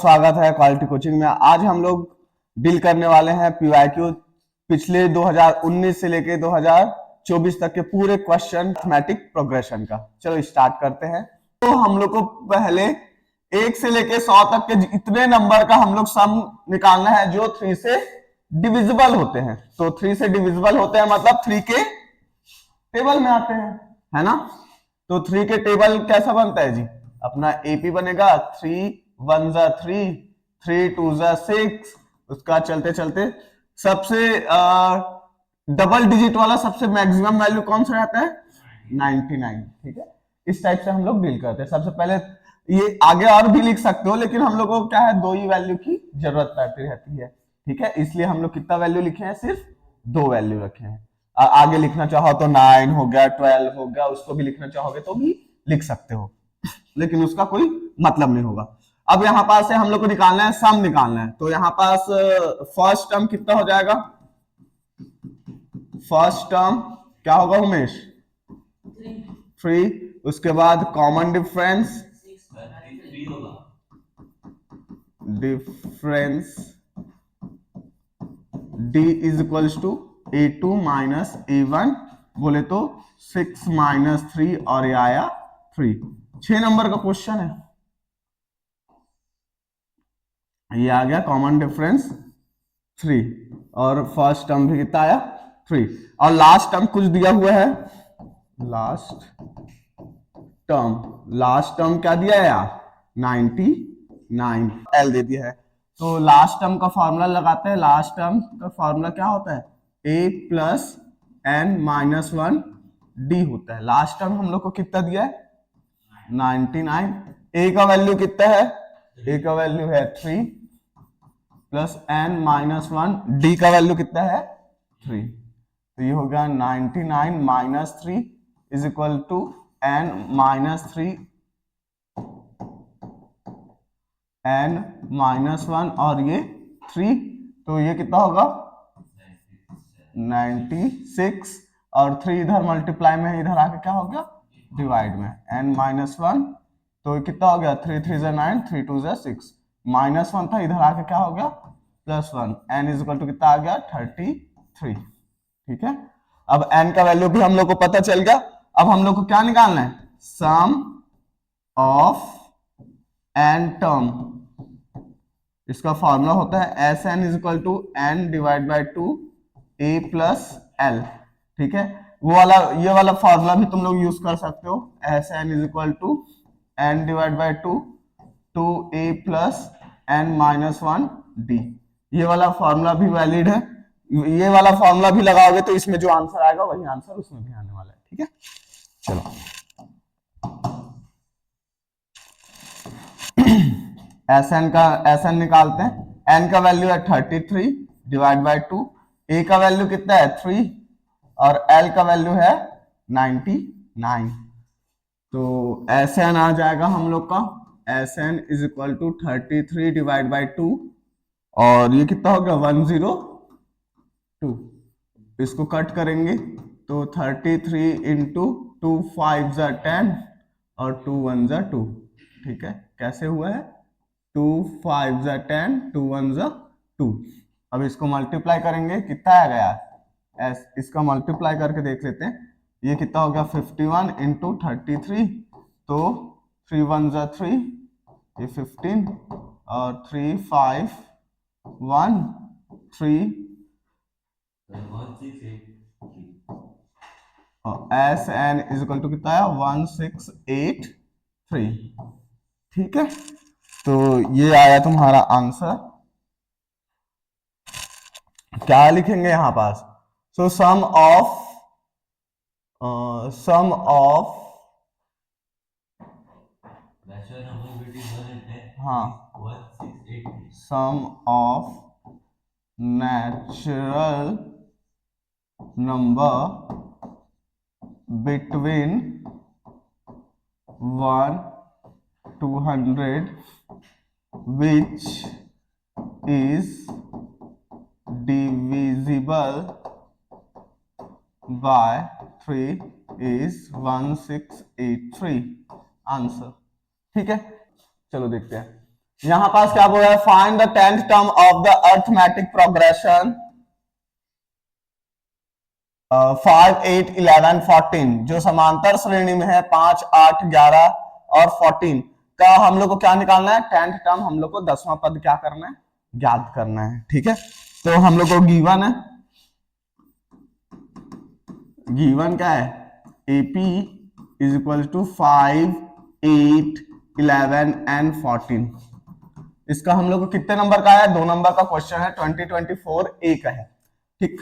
स्वागत है quality coaching में। आज हम लोग डील करने वाले हैं पीवाईक्यू पिछले 2019 से लेके 2024 तक के पूरे क्वेश्चन मैथमेटिक प्रोग्रेशन का। चलो स्टार्ट करते हैं। तो हम लोग को पहले 1 से लेके 100 तक के इतने नंबर का हम लोग सम निकालना है जो 3 से डिविजिबल होते हैं। तो 3 से डिविजिबल होते हैं मतलब 3 के टेबल में आते हैं, है ना। तो 3 के टेबल कैसा बनता है जी? अपना एपी बनेगा 3 1 जा 3, 3 2 जा 6। उसका चलते चलते सबसे डबल डिजिट वाला सबसे मैक्सिमम वैल्यू कौन सा रहता है? 99। ठीक है, इस टाइप से हम लोग डील करते हैं। सबसे पहले ये आगे और भी लिख सकते हो, लेकिन हम लोगों को क्या है, 2 ही वैल्यू की जरूरत पड़ती रहती है। ठीक है, इसलिए हम लोग कितना वैल्यू लिखे हैं? सिर्फ 2 वैल्यू रखे हैं। आगे लिखना चाहो तो 9 हो गया, 12 हो गया, उसको भी लिखना चाहोगे तो भी लिख सकते हो, लेकिन उसका कोई मतलब नहीं होगा। अब यहाँ पास से हम लोग को निकालना है, सम निकालना है। तो यहाँ पास फर्स्ट टर्म कितना हो जाएगा? फर्स्ट टर्म क्या होगा उमेश? 3। उसके बाद common difference d is equals to a2 minus a1, बोले तो 6 माइनस 3 और ये आया 3। 6 नंबर का क्वेश्चन है, ये आ गया कॉमन डिफरेंस 3 और फर्स्ट टर्म भी कितना आया? 3 और लास्ट टर्म कुछ दिया हुआ है। लास्ट टर्म क्या दिया है यार? 99 एल दे दिया है। तो लास्ट टर्म का फॉर्मूला लगाते हैं। लास्ट टर्म का फॉर्मूला क्या होता है? a plus n minus 1 d होता है। लास्ट टर्म हम लोग को कितना दिया है? 99। a का वैल्यू कितना है? a का वैल्यू है 3 प्लस n माइनस 1, d का वैल्यू कितना है? 3। तो ये हो गया 99 minus 3 is equal to n minus 3 n minus 1 और ये 3, तो ये कितना होगा? 96 और 3 इधर मल्टीप्लाई में है, इधर आके क्या हो गया? डिवाइड में। n माइनस 1 तो कितना हो गया? 3 3 जा 9, 3 2 जा 6, माइनस 1 था, इधर आके क्या हो गया? Plus 1। n is equal to कितना आ गया? 33। ठीक है, अब n का वैल्यू भी हम लोग को पता चल गया। अब हम लोग को क्या निकालना है? Sum of n term. इसका फॉर्मूला होता है S n is equal to n divide by 2 a plus l. ठीक है, वो वाला ये वाला फॉर्मूला भी तुम लोग यूज कर सकते हो। S n is equal to n divide by 2 a plus n minus 1 d. ये वाला फॉर्मूला भी वैलिड है। ये वाला फॉर्मूला भी लगाओगे तो इसमें जो आंसर आएगा वही आंसर उसमें भी आने वाला है। ठीक है, चलो एस एन निकालते हैं। एन का वैल्यू है 33 डिवाइड बाई 2, ए का वैल्यू कितना है? 3 और एल का वैल्यू है 99। तो एस एन आ जाएगा हम लोग का, S n is equal to 33 divide by 2 और ये कितना हो गया? 102। इसको कट करेंगे तो 33 इंटू 2 5 जा 10 और 2 1 जा 2। ठीक है, कैसे हुआ है? 2 5 जा 10, 2 1 जा 2। अब इसको मल्टीप्लाई करेंगे, कितना आएगा यार? इसका मल्टीप्लाई करके देख लेते हैं। ये कितना हो गया? 51 इंटू 33, तो 3 1 जा 3, ये 15 और 3 5 1 3 और S n is equal to कितना है? 1683। ठीक है, तो ये आया तुम्हारा आंसर। क्या लिखेंगे यहाँ पास? सो सम ऑफ हाँ, sum of natural number between 1 200 which is divisible by 3 is 1683 answer. ठीक है, चलो देखते हैं। यहां पास क्या बोला है, find the 10th term of the arithmetic progression 5, 8, 11, 14 जो समांतर श्रेणी में है 5, 8, 11 और 14 का हम लोग को क्या निकालना है, 10th टर्म हम लोग को 10वां पद क्या करना है, ज्ञात करना है। ठीक है, तो हम लोग को गिवन है, गिवन क्या है, AP is equal to 5, 8, 11 and 14। इसका हम लोग को कितने नंबर का है, 2 नंबर का क्वेश्चन है, 2024 A का है। ठीक,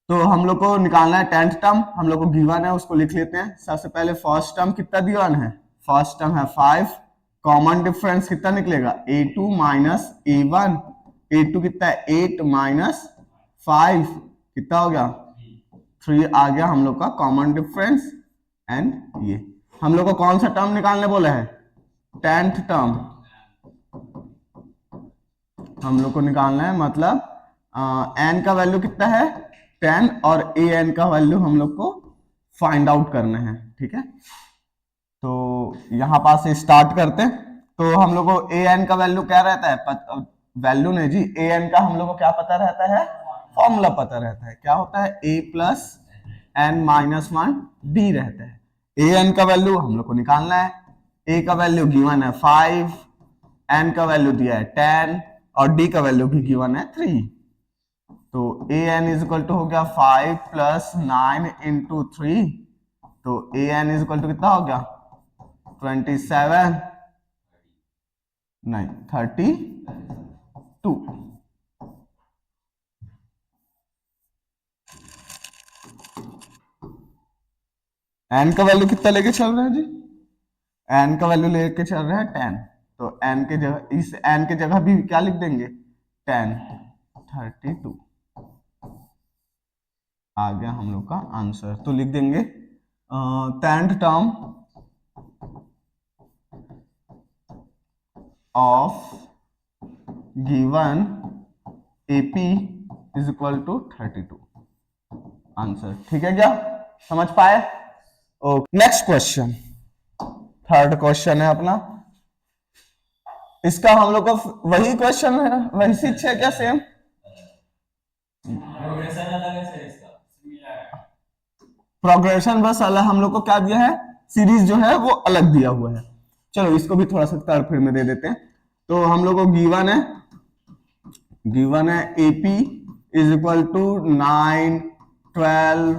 तो हम लोग को निकालना है 10th टर्म, हम लोग को गिवन है उसको लिख लेते हैं। सबसे पहले फर्स्ट टर्म कितना गिवन है, फर्स्ट टर्म है 5, कॉमन डिफरेंस कितना निकलेगा, A2 माइनस A1, A2 कितना है 8 माइनस 5 कितना हो गया 3 आ गया हम लोग का कॉमन डिफरेंस। एंड ये हम लोग को कौन सा टर्म निकालने बोले हैं, 10th टर्म हम लोग को निकालना है, मतलब n का वैल्यू कितना है 10 और an का वैल्यू हम लोग को फाइंड आउट करना है। ठीक है, तो यहां पास से स्टार्ट करते हैं। तो हम लोग को an का वैल्यू क्या रहता है, वैल्यू नहीं जी, an का हम लोग को क्या पता रहता है, फॉर्मूला पता रहता है, क्या होता है a plus n minus 1 d रहता है। an का वैल्यू हम लोग को निकालना है, a का वैल्यू गिवन है 5, n का वैल्यू दिया है 10 और d का वैल्यू भी गिवन है 3। तो an इज इक्वल टू हो गया 5 प्लस 9 इंटू 3, तो an इज इक्वल टू कितना हो गया 27 नहीं 32। n का वैल्यू कितना लेके चल रहे हैं जी, n का वैल्यू लेके चल रहे हैं 10, तो n के जगह, इस n के जगह भी क्या लिख देंगे 10, 32 आ गया हम लोग का आंसर। तो लिख देंगे 10th term of given AP is equal to 32 answer. ठीक है, क्या समझ पाए? Okay, next question, third question है अपना। इसका हम लोग को वही क्वेश्चन है, वही चीज है क्या, सेम प्रोग्रेशन बस अलग, हम लोग को क्या दिया है, सीरीज जो है वो अलग दिया हुआ है। चलो इसको भी थोड़ा सा थर्ड फिर में दे देते हैं। तो हम लोग को गिवन है AP इज इक्वल टू 9, 12,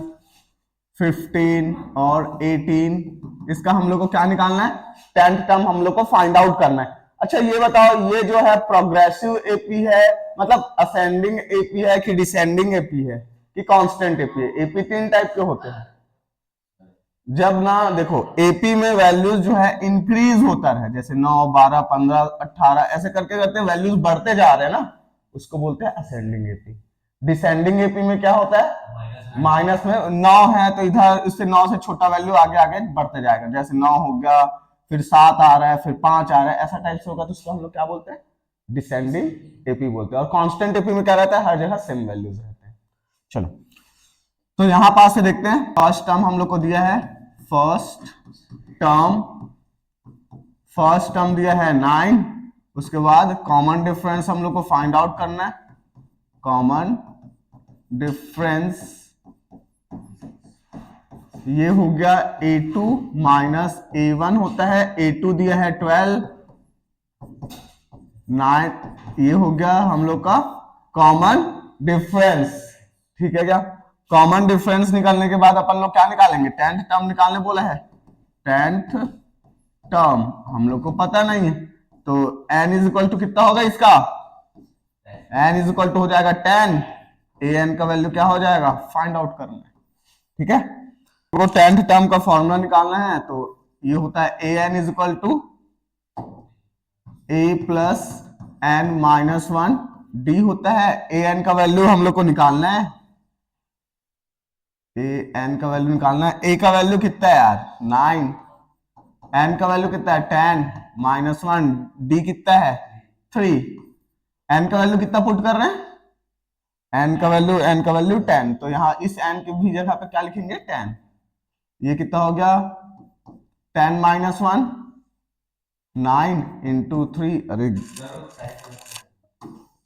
15 और 18। इसका हम लोग को क्या निकालना है, 10th टर्म हम लोग को फाइंड आउट करना है। अच्छा ये बताओ, ये जो है प्रोग्रेसिव AP है, मतलब असेंडिंग AP है कि डिसेंडिंग AP है कि कांस्टेंट AP है? AP 3 टाइप के होते हैं। जब ना देखो AP में वैल्यूज जो है इंक्रीज होता है, जैसे 9, 12, 15, 18 ऐसे करके करते वैल्यूज बढ़ते जा रहे हैं ना, उसको बोलते हैं असेंडिंग AP। डिसेंडिंग AP में क्या होता है, माइनस में 9 है तो इधर इससे 9 से छोटा वैल्यू आगे आगे बढ़ते जाएगा, जैसे 9 हो गया, फिर 7 आ रहा है, फिर 5 आ रहा है, ऐसा टाइप से होगा, तो उसको हम लोग क्या बोलते हैं, डिसेंडिंग AP बोलते हैं। और कांस्टेंट AP में क्या रहता है, हर जगह सेम वैल्यूज रहते हैं। चलो तो यहां पास से देखते हैं, फर्स्ट टर्म हम लोग को दिया है, फर्स्ट टर्म दिया है 9, उसके बाद कॉमन डिफरेंस हम लोग को फाइंड आउट करना है, कॉमन डिफरेंस ये हो गया A2 माइनस A1 होता है, A2 दिया है 12, 9 ये हो गया हम लोग का कॉमन डिफरेंस। ठीक है, क्या कॉमन डिफरेंस निकालने के बाद अपन लोग क्या निकालेंगे, 10th टर्म निकालने बोला है। 10th टर्म हम लोग को पता नहीं है, तो n इज इक्वल टू कितना होगा इसका, n इज इक्वल टू हो जाएगा 10, an का वैल्यू क्या हो जाएगा, फाइंड आउट करना है। ठीक है, तो 10th टर्म का फॉर्मूला निकालना है, तो ये होता है an is equal to a plus n minus 1 d होता है। an का वैल्यू हम लोग को निकालना है, an का वैल्यू निकालना है, a का वैल्यू कितना है यार 9, n का वैल्यू कितना है 10 माइनस 1, d कितना है 3, n का वैल्यू कितना पुट कर रहे हैं, n का वैल्यू 10, तो यहाँ इस n की भी जगह पे क्या लिखेंगे 10, ये कितना हो गया 10 माइनस 1 9 इंटू 3, अरे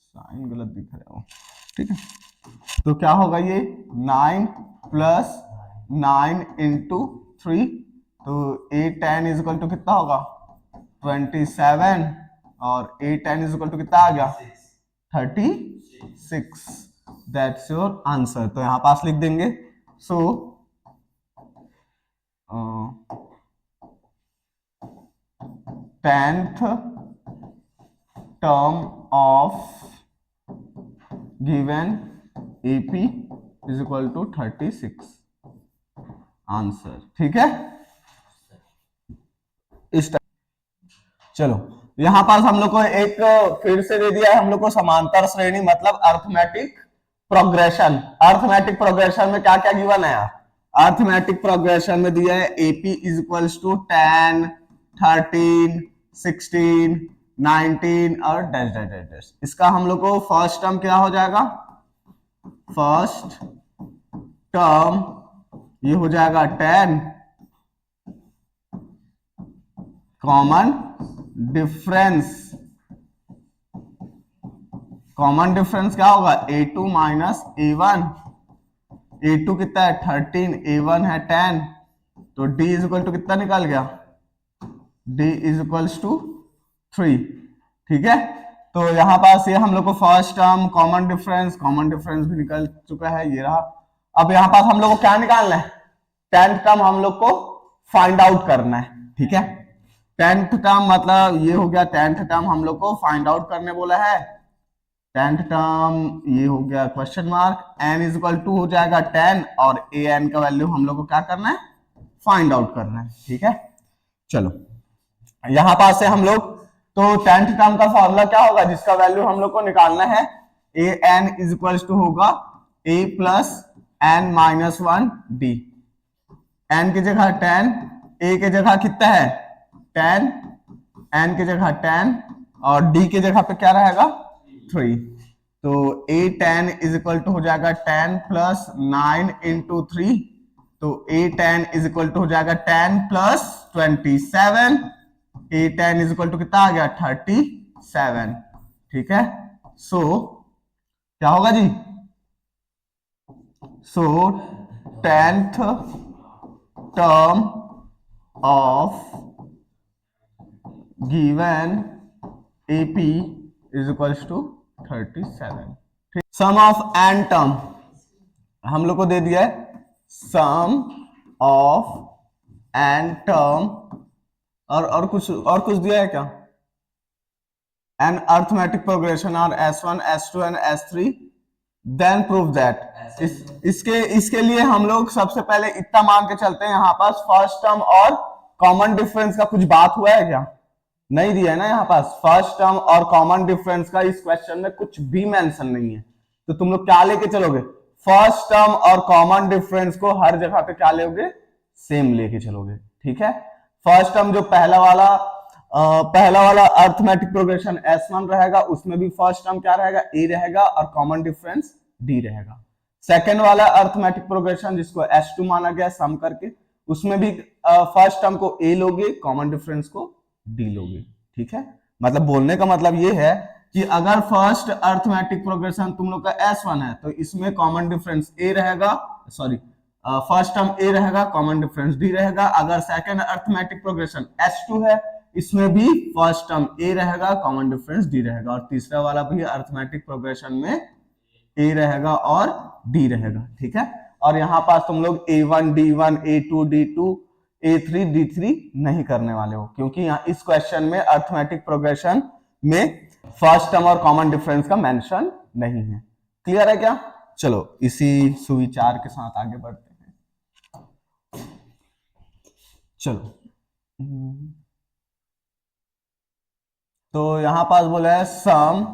साइन गलत दिख रहा हो, ठीक है। तो क्या होगा ये 9 प्लस 9 इंटू 3, तो 8 10 इज इक्वल टू कितना होगा 27, और 8 10 इज इक्वल टू कितना आ गया 36। That's your answer. तो यहां पास लिख देंगे। सो 10th term of given AP is equal to 36 answer, ठीक है। इस चलो यहां पास हम लोग को एक फिर से दे दिया है हम लोग को समांतर श्रेणी, मतलब अर्थमेटिक प्रोग्रेशन। अर्थमेटिक प्रोग्रेशन में क्या क्या गिवन है यार, अर्थमेटिक प्रोग्रेशन में दिया है एपी इज इक्वल्स टू 10 13 16 19 और डैश डैश डैश डैश। इसका हम लोग को फर्स्ट टर्म क्या हो जाएगा, फर्स्ट टर्म ये हो जाएगा 10 कॉमन डिफरेंस। कॉमन डिफरेंस क्या होगा a2 माइनस a1। a2 कितना है 13, a1 है 10, तो d इज इक्वल टू कितना निकल गया, d इज इक्वल्स टू 3, ठीक है। तो यहां पास ये हम लोग को फर्स्ट टर्म कॉमन डिफरेंस भी निकल चुका है, ये रहा। अब यहां पास हम लोग को क्या निकालना है, 10th टर्म हम लोग को फाइंड आउट करना है, ठीक है। 10th टर्म मतलब ये हो गया, 10th टर्म हम लोग को फाइंड आउट करने बोला है। 10th टर्म ये हो गया question mark, n is equal to हो जाएगा 10 और an का वैल्यू हम लोग को क्या करना है, फाइंड आउट करना है, ठीक है। चलो यहां पास से हम लोग तो 10th टर्म का फॉर्मूला क्या होगा जिसका वैल्यू हम लोग को निकालना है, an इज इक्वल टू होगा a plus n minus 1 d। n की जगह 10, a की जगह कितना है 10, n की जगह 10 और d की जगह पे क्या रहेगा 3। तो a 10 इज इक्वल टू हो जाएगा 10 प्लस 9 इंटू 3, तो a 10 इज इक्वल टू हो जाएगा 10 plus 27, a 10 is equal to कितना आ गया 37, ठीक है। सो क्या होगा जी, so 10th term of given AP is equals to 37। Sum of n term हम लोग को दे दिया है, सम ऑफ n टर्म और कुछ दिया है क्या, एन अर्थमेटिक प्रोग्रेशन और S1 S2 and S3, then prove that. इसके लिए हम लोग सबसे पहले इतना मान के चलते हैं, यहाँ पास फर्स्ट टर्म और कॉमन डिफरेंस का कुछ बात हुआ है क्या, नहीं दिया है ना। यहाँ पास फर्स्ट टर्म और कॉमन डिफरेंस का इस क्वेश्चन में कुछ भी मेंशन नहीं है, तो तुम लोग क्या लेके चलोगे, फर्स्ट टर्म और कॉमन डिफरेंस को हर जगह पे क्या लोगे, सेम लेके चलोगे, ठीक है। फर्स्ट टर्म जो पहला वाला अर्थमेटिक प्रोग्रेशन S1 रहेगा, उसमें भी फर्स्ट टर्म क्या रहेगा a रहेगा और कॉमन डिफरेंस d रहेगा। सेकेंड वाला अर्थमेटिक प्रोग्रेशन जिसको S2 माना गया सम करके, उसमें भी फर्स्ट टर्म को a लोगे, कॉमन डिफरेंस को d लोगे, ठीक है। मतलब बोलने का मतलब ये है कि अगर फर्स्ट अर्थमेटिक प्रोग्रेशन तुम लोग का S1 है तो इसमें कॉमन डिफरेंस a रहेगा, सॉरी फर्स्ट टर्म a रहेगा, कॉमन डिफरेंस d रहेगा। अगर सेकेंड अर्थमेटिक प्रोग्रेशन S2 है, इसमें भी फर्स्ट टर्म a रहेगा, कॉमन डिफरेंस d रहेगा, और तीसरा वाला भी अर्थमेटिक प्रोग्रेशन में a रहेगा और d रहेगा, ठीक है। और यहां पास तुम लोग a1 d1 a2 d2 a3 d3 नहीं करने वाले हो, क्योंकि यहाँ इस क्वेश्चन में अर्थमेटिक प्रोग्रेशन में फर्स्ट टर्म और कॉमन डिफरेंस का मेंशन नहीं है। क्लियर है क्या। चलो इसी सुविचार के साथ आगे बढ़ते हैं। चलो तो यहां पास बोला है sum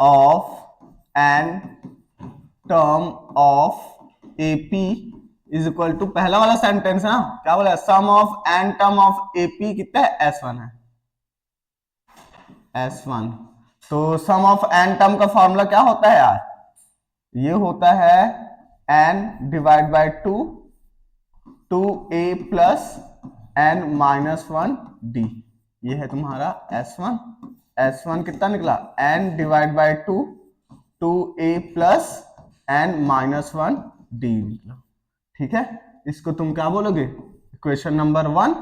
of n term of AP is equal to, पहला वाला सेंटेंस है ना, क्या बोला है, sum of n term of AP कितना है S1 है, S1। तो सम ऑफ एन टर्म का फॉर्मूला क्या होता है यार, ये होता है n divide by 2 a plus n minus 1 d, ये है तुम्हारा S1। S1 कितना निकला, n divide by 2, 2a plus n minus 1 d निकला। ठीक है, इसको तुम क्या बोलोगे, इक्वेशन नंबर 1।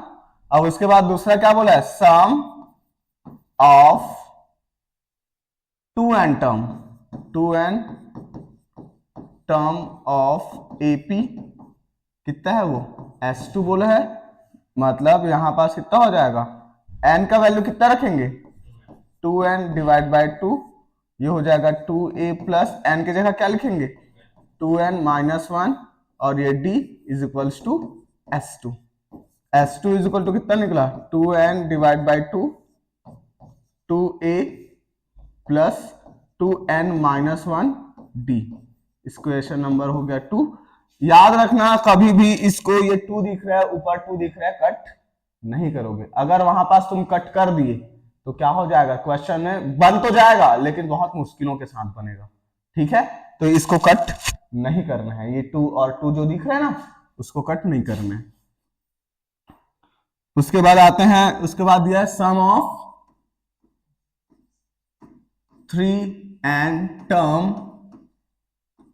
अब उसके बाद दूसरा क्या बोला है, sum of 2n term, 2n term of AP कितना है वो, S2 बोला है। मतलब यहां पास कितना हो जाएगा, n का वैल्यू कितना रखेंगे, 2n डिवाइड बाई 2, ये हो जाएगा 2a प्लस n की जगह क्या लिखेंगे, 2n माइनस 1, और ये d is equals to S2। S2 is equal to कितना निकला, 2n divide by 2, 2a plus 2n minus 1 d। Equation number हो गया 2। याद रखना कभी भी इसको, ये 2 दिख रहा है ऊपर 2 दिख रहा है, कट नहीं करोगे। अगर वहां पास तुम कट कर दिए तो क्या हो जाएगा, क्वेश्चन में बन तो जाएगा लेकिन बहुत मुश्किलों के साथ बनेगा। ठीक है, तो इसको कट नहीं करना है, ये 2 और 2 जो दिख रहा है ना, उसको कट नहीं करना है। उसके बाद आते हैं, उसके बाद दिया है सम ऑफ 3n टर्म,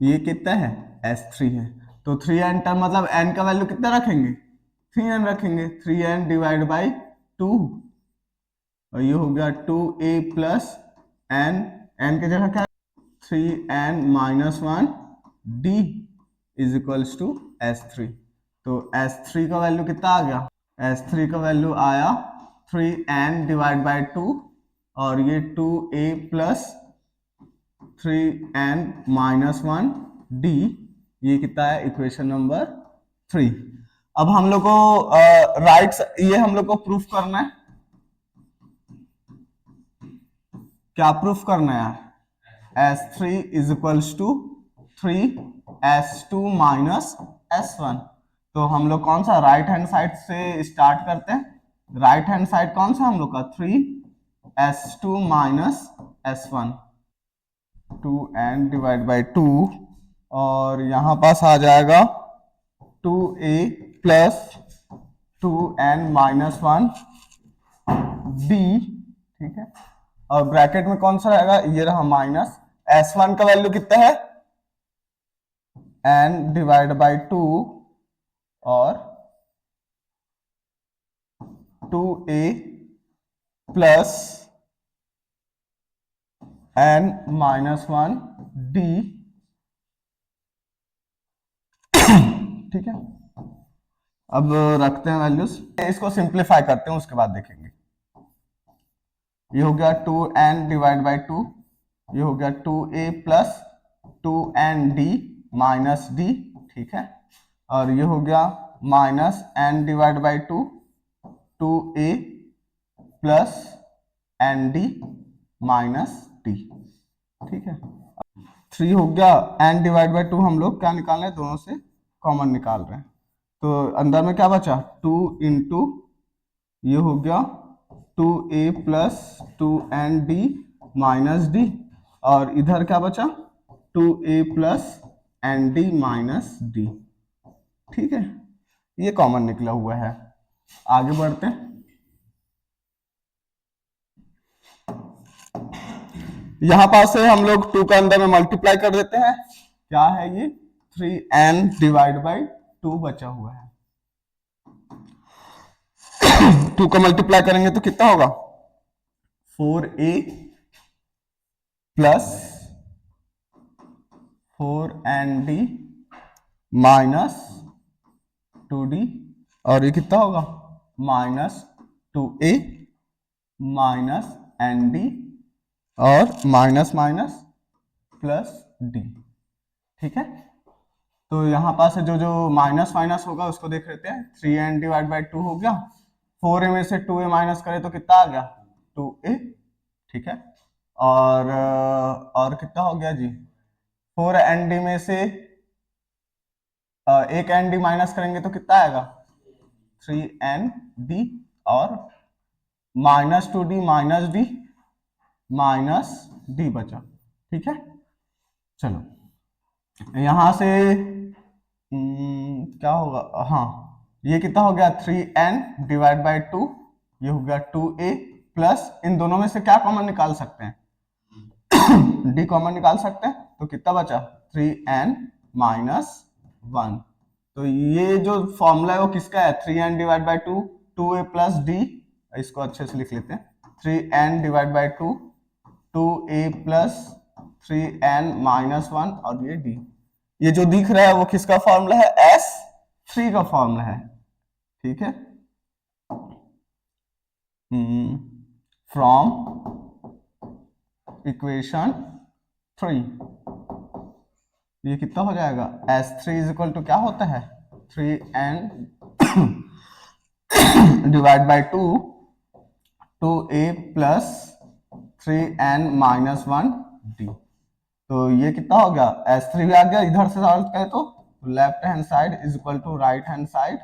ये कितना है, S3 है। तो 3n टर्म मतलब n का वैल्यू कितना रखेंगे, 3n रखेंगे, 3n डिवाइड बाई 2, और ये हो गया 2a प्लस n, n की जगह क्या, 3n minus 1 d is equals to S3। तो S3 का वैल्यू कितना आ गया, S3 का वैल्यू आया 3n डिवाइड बाई 2, और ये 2a plus 3n minus 1 d, ये कितना है, इक्वेशन नंबर 3। अब हम लोग को राइट, ये हम लोग को प्रूफ करना है, क्या प्रूफ करना है, S3 is equals to 3S2 minus S1। तो हम लोग कौन सा राइट हैंड साइड से स्टार्ट करते हैं, राइट हैंड साइड कौन सा हम लोग का, 3S2 minus S1, 2n divide by 2, और यहां पास आ जाएगा 2a plus 2n minus 1 d। ठीक है, और ब्रैकेट में कौन सा रहेगा, ये रहा माइनस, S1 का वैल्यू कितना है, n डिवाइड बाई 2 और 2a plus n minus 1 d। ठीक है, अब रखते हैं वैल्यूज, इसको सिंप्लीफाई करते हैं उसके बाद देखेंगे। ये हो गया 2n डिवाइड बाई 2, ये हो गया 2a plus 2n d minus d। ठीक है, और ये हो गया minus n divide by 2, 2a plus n d minus d. ठीक है, 3 हो गया, n डिवाइड बाई 2 हम लोग क्या निकाल रहे हैं, दोनों से कॉमन निकाल रहे हैं। तो अंदर में क्या बचा, 2 इंटू ये हो गया 2a plus 2n d minus D, और इधर क्या बचा 2a plus n d minus d. ठीक है, ये कॉमन निकला हुआ है। आगे बढ़ते हैं, यहां पास से हम लोग 2 का अंदर में मल्टीप्लाई कर देते हैं, क्या है ये 3n डिवाइड बाई 2 बचा हुआ है। 2 का मल्टीप्लाई करेंगे तो कितना होगा, 4a plus 4nd minus 2d, और ये कितना होगा माइनस 2a माइनस nd और माइनस माइनस प्लस d। ठीक है, तो यहां पास जो जो माइनस माइनस होगा उसको देख लेते हैं। 3n डिवाइड बाई 2 हो गया, 4a में से 2a माइनस करें तो कितना आ गया 2a। ठीक है, और कितना हो गया जी, 4nd में से एक nd माइनस करेंगे तो कितना आएगा 3nd, और minus 2d minus d minus d बचा। ठीक है, चलो यहां से क्या होगा, हाँ ये कितना हो गया 3n डिवाइड बाई 2 ये हो गया 2a प्लस, इन दोनों में से क्या कॉमन निकाल सकते हैं? d कॉमन निकाल सकते हैं, तो कितना बचा? 3n minus 1। तो ये जो फॉर्मूला है वो किसका है? 3n divide by 2, 2a plus d, इसको अच्छे से लिख लेते हैं, 3n divide by 2, 2a plus 3n minus 1, और ये d। ये जो दिख रहा है वो किसका फॉर्मूला है? S3 का फॉर्मूला है, ठीक है। फ्रॉम इक्वेशन 3 ये कितना हो जाएगा? S3 इज इक्वल टू क्या होता है? 3n divide by 2, 2a plus 3n minus 1 d। तो ये कितना हो गया? S3 भी आ गया, इधर से सॉल्व करें तो left hand side is equal to right hand side,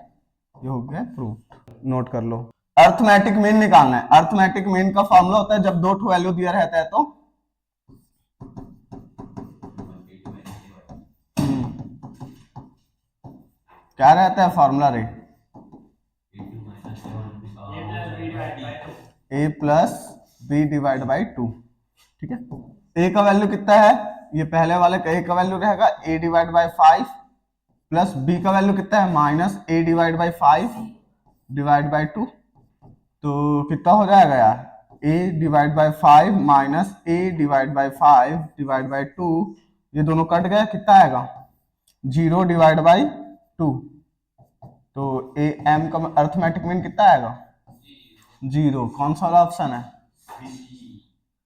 ये हो गया प्रूफ। नोट कर लो। अर्थमेटिक मीन निकालना है। अर्थमेटिक मीन का फॉर्मूला होता है जब दो ठो वैल्यू दिया रहता है तो क्या रहता है फॉर्मूला रे? a plus b divide by 2, ठीक है। a का वैल्यू कितना है? ये पहले वाले का a का वैल्यू रहेगा a divide by 5 plus b का वैल्यू कितना है? Minus a divide by 5 divide by 2। तो कितना हो जाएगा यार? a divide by 5 minus a divide by 5 divide by 2, ये दोनों कट गए, कितना आएगा? 0 डिवाइड बाई 2। तो ए एम का अर्थमेटिक मीन कितना आएगा? 0। कौन सा वाला ऑप्शन है?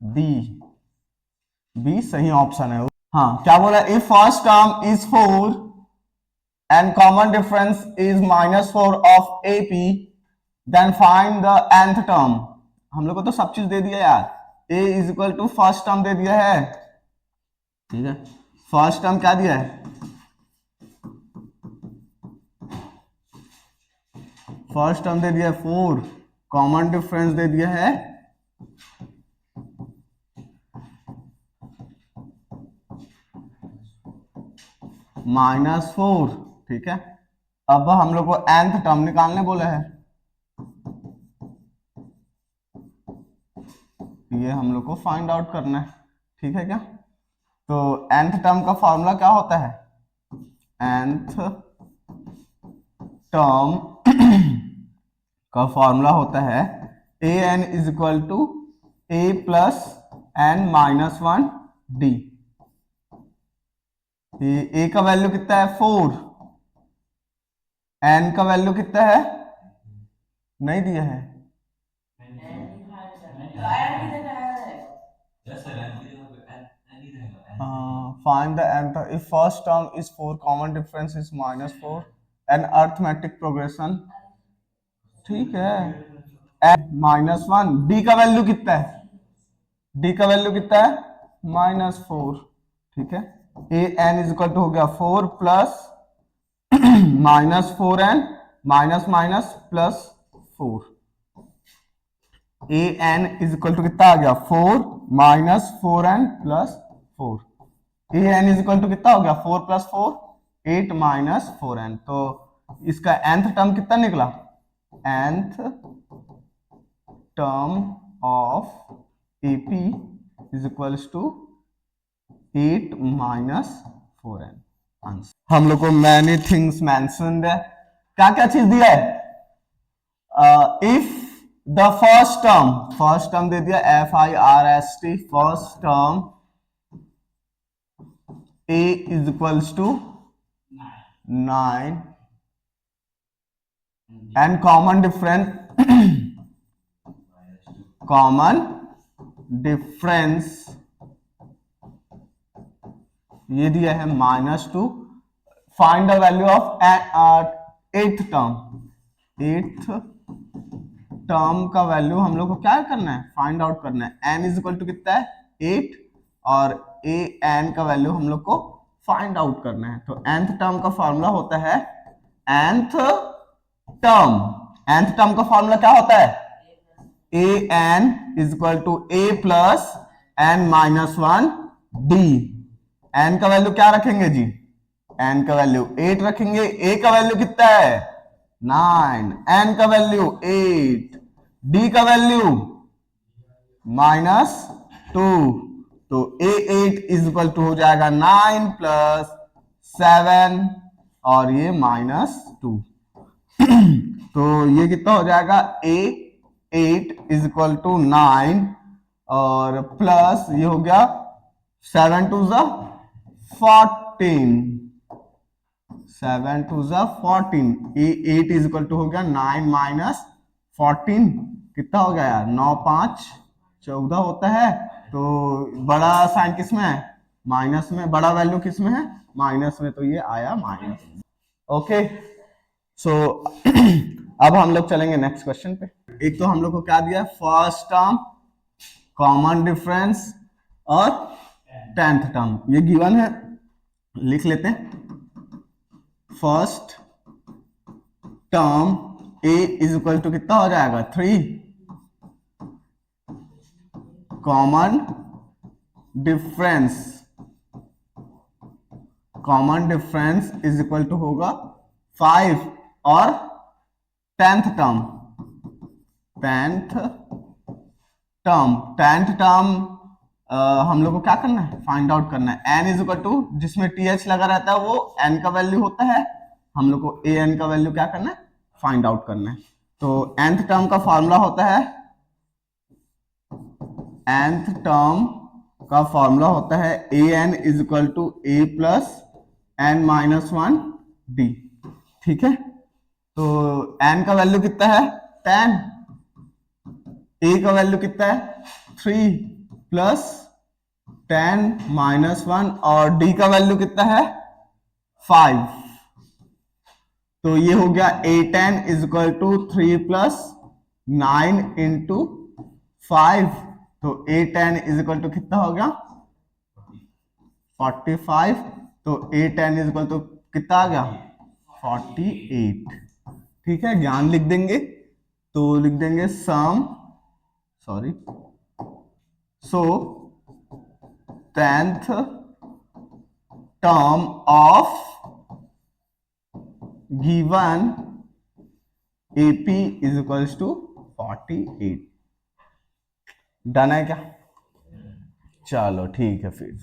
बी। बी सही ऑप्शन है। हाँ, क्या बोला? If first term is 4 and common difference is -4 of A P, then find the nth term. हम लोग को तो सब चीज दे दिया यार। a is equal to first term दे दिया है, ठीक है। फर्स्ट टर्म क्या दिया है? फर्स्ट टर्म दे दिया है 4, कॉमन डिफरेंस दे दिया है -4, ठीक है। अब हम लोग को nth टर्म निकालने बोला है, ये हम लोग को फाइंड आउट करना है, ठीक है क्या। तो nth टर्म का फॉर्मूला क्या होता है? nth टर्म का फॉर्मूला होता है an is equal to a plus n minus 1 d। a का वैल्यू कितना है? 4। n का वैल्यू कितना है? नहीं दिया है। Find the nth if first term is 4, common difference is -4 and arithmetic progression, ठीक है। n-1, d का वैल्यू कितना है? d का वैल्यू कितना है? -4, ठीक है। a n is equal to हो गया 4 plus -4n minus minus plus 4। a n is equal to कितना आ गया? 4 minus 4n plus 4। A n is equal to कितना हो गया? 4 प्लस 4 8 माइनस 4n। तो इसका nth टर्म कितना निकला? nth term of AP is equals to 8 minus 4n। Answer. हम लोग को मैनी थिंग्स मेंशन्ड है। क्या क्या चीज दिया है? इफ द फर्स्ट टर्म दे दिया FIRST, first term a is equals to 9 and common difference ये दिया है -2। Find the value of eighth term का वैल्यू हम लोग को क्या करना है? फाइंड आउट करना है। n इज इक्वल टू कितना है? 8 और a n का वैल्यू हम लोग को फाइंड आउट करना है। तो nth टर्म का फॉर्मूला होता है nth टर्म का फॉर्मूला क्या होता है? a n is equal to a plus n minus 1 d। n का वैल्यू क्या रखेंगे जी? n का वैल्यू 8 रखेंगे। a का वैल्यू कितना है? 9। n का वैल्यू 8, डी का वैल्यू -2, तो A8 इज इक्वल टू हो जाएगा 9 + 7 और ये -2। तो ये कितना हो जाएगा, A8 इज इक्वल टू 9 और प्लस ये हो गया 7 2 14, 7 2 14, A8 इज इक्वल टू हो गया 9 - 14, कितना हो गया यार, 9 5 14 होता है। तो बड़ा साइन किस में है, माइनस में, बड़ा वैल्यू किस में है, माइनस में, तो ये आया माइनस। ओके, सो अब हम लोग चलेंगे नेक्स्ट क्वेश्चन पे। एक तो हम लोग को क्या दिया, फर्स्ट टर्म, कॉमन डिफरेंस और 10th टर्म, ये गिवन है, लिख लेते हैं। First term a is equal to कितना हो जाएगा 3, common difference, common difference is equal to होगा 5 और 10th टर्म, 10th टर्म हम लोग को क्या करना है, फाइंड आउट करना है। n इज इक्वल टू, जिसमें th लगा रहता है वो n का वैल्यू होता है, हम लोग को an का वैल्यू क्या करना है, फाइंड आउट करना है। तो nth टर्म का फॉर्मूला होता है, nth टर्म का फॉर्मूला होता है an is equal to a plus n minus 1 d, ठीक है। तो n का वैल्यू कितना है 10, a का वैल्यू कितना है 3 प्लस 10 माइनस 1 और d का वैल्यू कितना है 5, तो ये हो गया a10 is equal to 3 plus 9 into 5, तो a10 इज इक्वल टू कितना हो गया 45, तो a10 इज इक्वल टू कितना आ गया 48, ठीक है। ज्ञान लिख देंगे, तो लिख देंगे sum, sorry, so 10th term of given AP is equals to 48, done है क्या, चलो ठीक है। फिर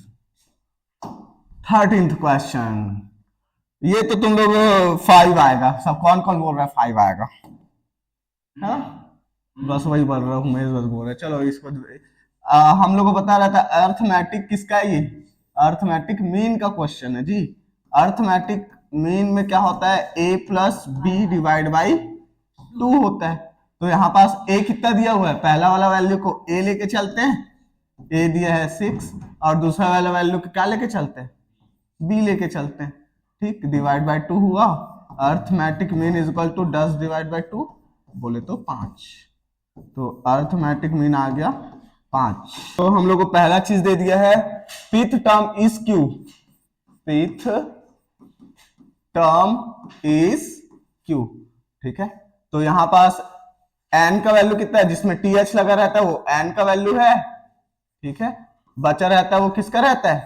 13th क्वेश्चन, ये तो तुम लोग 5 आएगा, सब कौन कौन बोल रहा है 5 आएगा, हाँ बस वही बोल रहा हूँ मैं, बस बोल रहा है। चलो इसको हम लोग को बता रहा था अर्थमेटिक किसका है, ये अर्थमेटिक मीन का क्वेश्चन है जी। अर्थमेटिक मीन में क्या होता है, a plus b divide by 2 होता है। तो यहाँ पास a कितना दिया हुआ है, पहला वाला वैल्यू को a लेके चलते हैं, a दिया है 6, और दूसरा वाला वैल्यू को क्या लेके चलते हैं, b लेके चलते हैं, ठीक, डिवाइड बाई 2 हुआ। Arithmetic mean is equal to 10 divide by 2 बोले तो 5, तो अर्थमेटिक मीन आ गया 5। तो हम लोग को पहला चीज दे दिया है, pth term is q, pth term is q, ठीक है। तो यहां पास n का वैल्यू कितना है, जिसमें th लगा रहता है वो n का वैल्यू है, ठीक है। बचा रहता है वो किसका रहता है,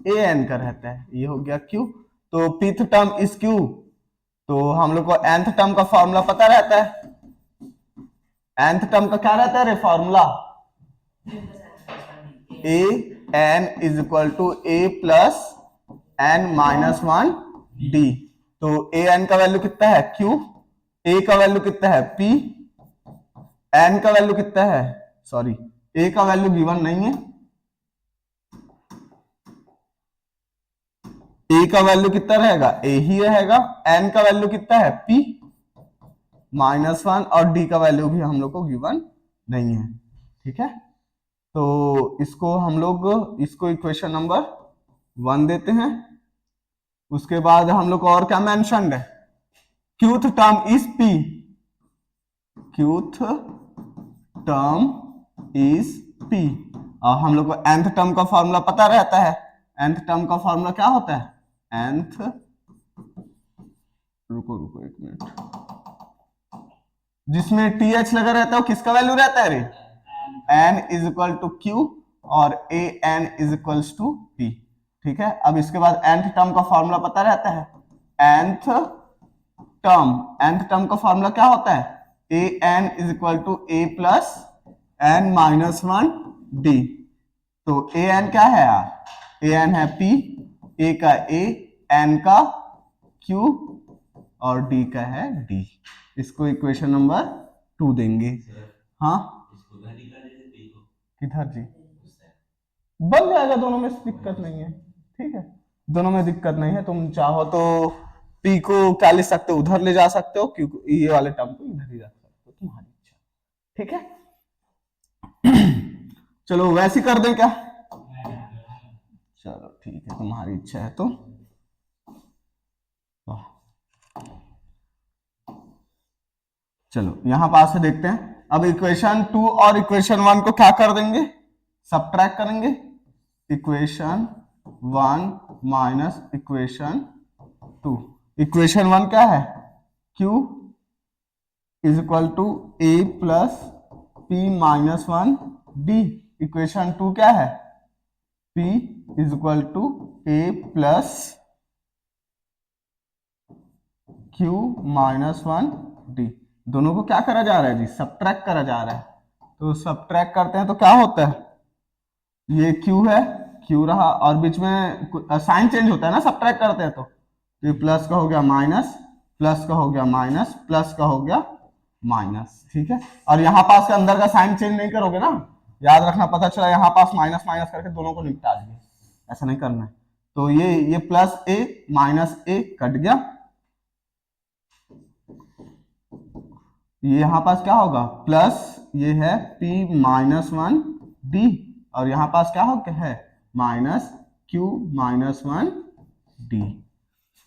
an का रहता है, ये हो गया q। तो पिथ टर्म इज q, तो हम लोग को nth टर्म का फॉर्मूला पता रहता है, nth टर्म का क्या रहता है रे formula, an is equal to a plus n minus 1 d। तो an का वैल्यू कितना है q, a का वैल्यू कितना है p, n का वैल्यू कितना है, सॉरी a का वैल्यू गिवन नहीं है, a का वैल्यू कितना रहेगा, a ही रहेगा, n का वैल्यू कितना है p माइनस 1 और d का वैल्यू भी हम लोग को गिवन नहीं है, ठीक है। तो इसको हम लोग, इसको इक्वेशन नंबर 1 देते हैं। उसके बाद हम लोग को और क्या मेंशन्ड है, qth term is p, qth term is p, और हम लोग को nth टर्म का फॉर्मूला पता रहता है। nth टर्म का फॉर्मूला क्या होता है, nth, रुको रुको एक मिनट, जिसमें th लगा रहता है वो किसका वैल्यू रहता है रे, n is equal to q और an is equal to p, ठीक है। अब इसके बाद nth टर्म का फॉर्मूला पता रहता है, nth टर्म का फॉर्मूला क्या होता है, a n is equal to a plus n minus one d. तो ए एन क्या है यार, ए एन है पी, ए का ए, एन का क्यू और डी का है डी। इसको इक्वेशन नंबर 2 देंगे। हाँ किधर जी, बन जाएगा, दोनों में दिक्कत नहीं है, ठीक है, दोनों में दिक्कत नहीं है। तुम चाहो तो पी को क्या ले सकते हो, उधर ले जा सकते हो, क्यू ये वाले टर्म को इधर ही रख सकते हो, तुम्हारी इच्छा, ठीक है। चलो वैसे ही कर दें क्या, चलो ठीक है, तुम्हारी इच्छा है तो। चलो यहां पास से देखते हैं। अब इक्वेशन 2 और इक्वेशन 1 को क्या कर देंगे, सबट्रैक्ट करेंगे। Equation 1 minus equation 2। इक्वेशन 1 क्या है, Q is equal to a plus p minus one d. Equation 2 क्या है, P is equal to a plus Q minus one d. दोनों को क्या करा जा रहा है जी, सबट्रैक्ट करा जा रहा है। तो सबट्रैक्ट करते हैं तो क्या होता है, ये Q है, Q रहा, और बीच में साइन चेंज होता है ना सबट्रैक्ट करते हैं तो ये प्लस का हो गया माइनस, प्लस का हो गया माइनस, प्लस का हो गया माइनस, ठीक है। और यहाँ पास के अंदर का साइन चेंज नहीं करोगे ना, याद रखना, पता चला यहाँ पास माइनस माइनस करके दोनों को निपटा दिए, ऐसा नहीं करना है। तो ये प्लस ए माइनस ए कट गया, ये यहां पास क्या होगा प्लस, ये है p माइनस वन डी, और यहां पास क्या हो गया है minus q minus one d,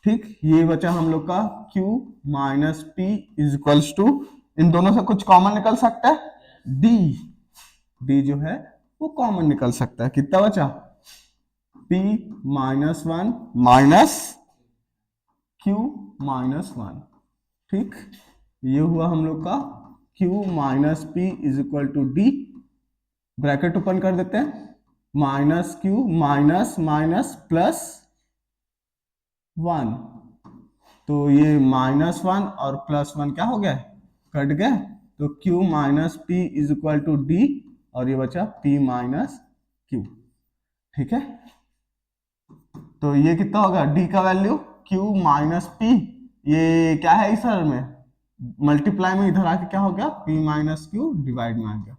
ठीक। ये बचा हम लोग का q minus p is equals to, इन दोनों से कुछ कॉमन निकल सकता है, d, d जो है वो कॉमन निकल सकता है। कितना बचा, p minus one minus q minus one, ठीक। ये हुआ हम लोग का Q minus p is equal to d. Bracket open कर देते हैं, minus q minus minus plus one, तो ये माइनस वन और प्लस वन क्या हो गया, कट गया। तो Q minus p is equal to d, और ये बचा P माइनस क्यू, ठीक है। तो ये कितना होगा, D का वैल्यू Q माइनस पी, ये क्या है इस सर में मल्टीप्लाई में, इधर आके क्या हो गया P माइनस क्यू डिवाइड में आ गया।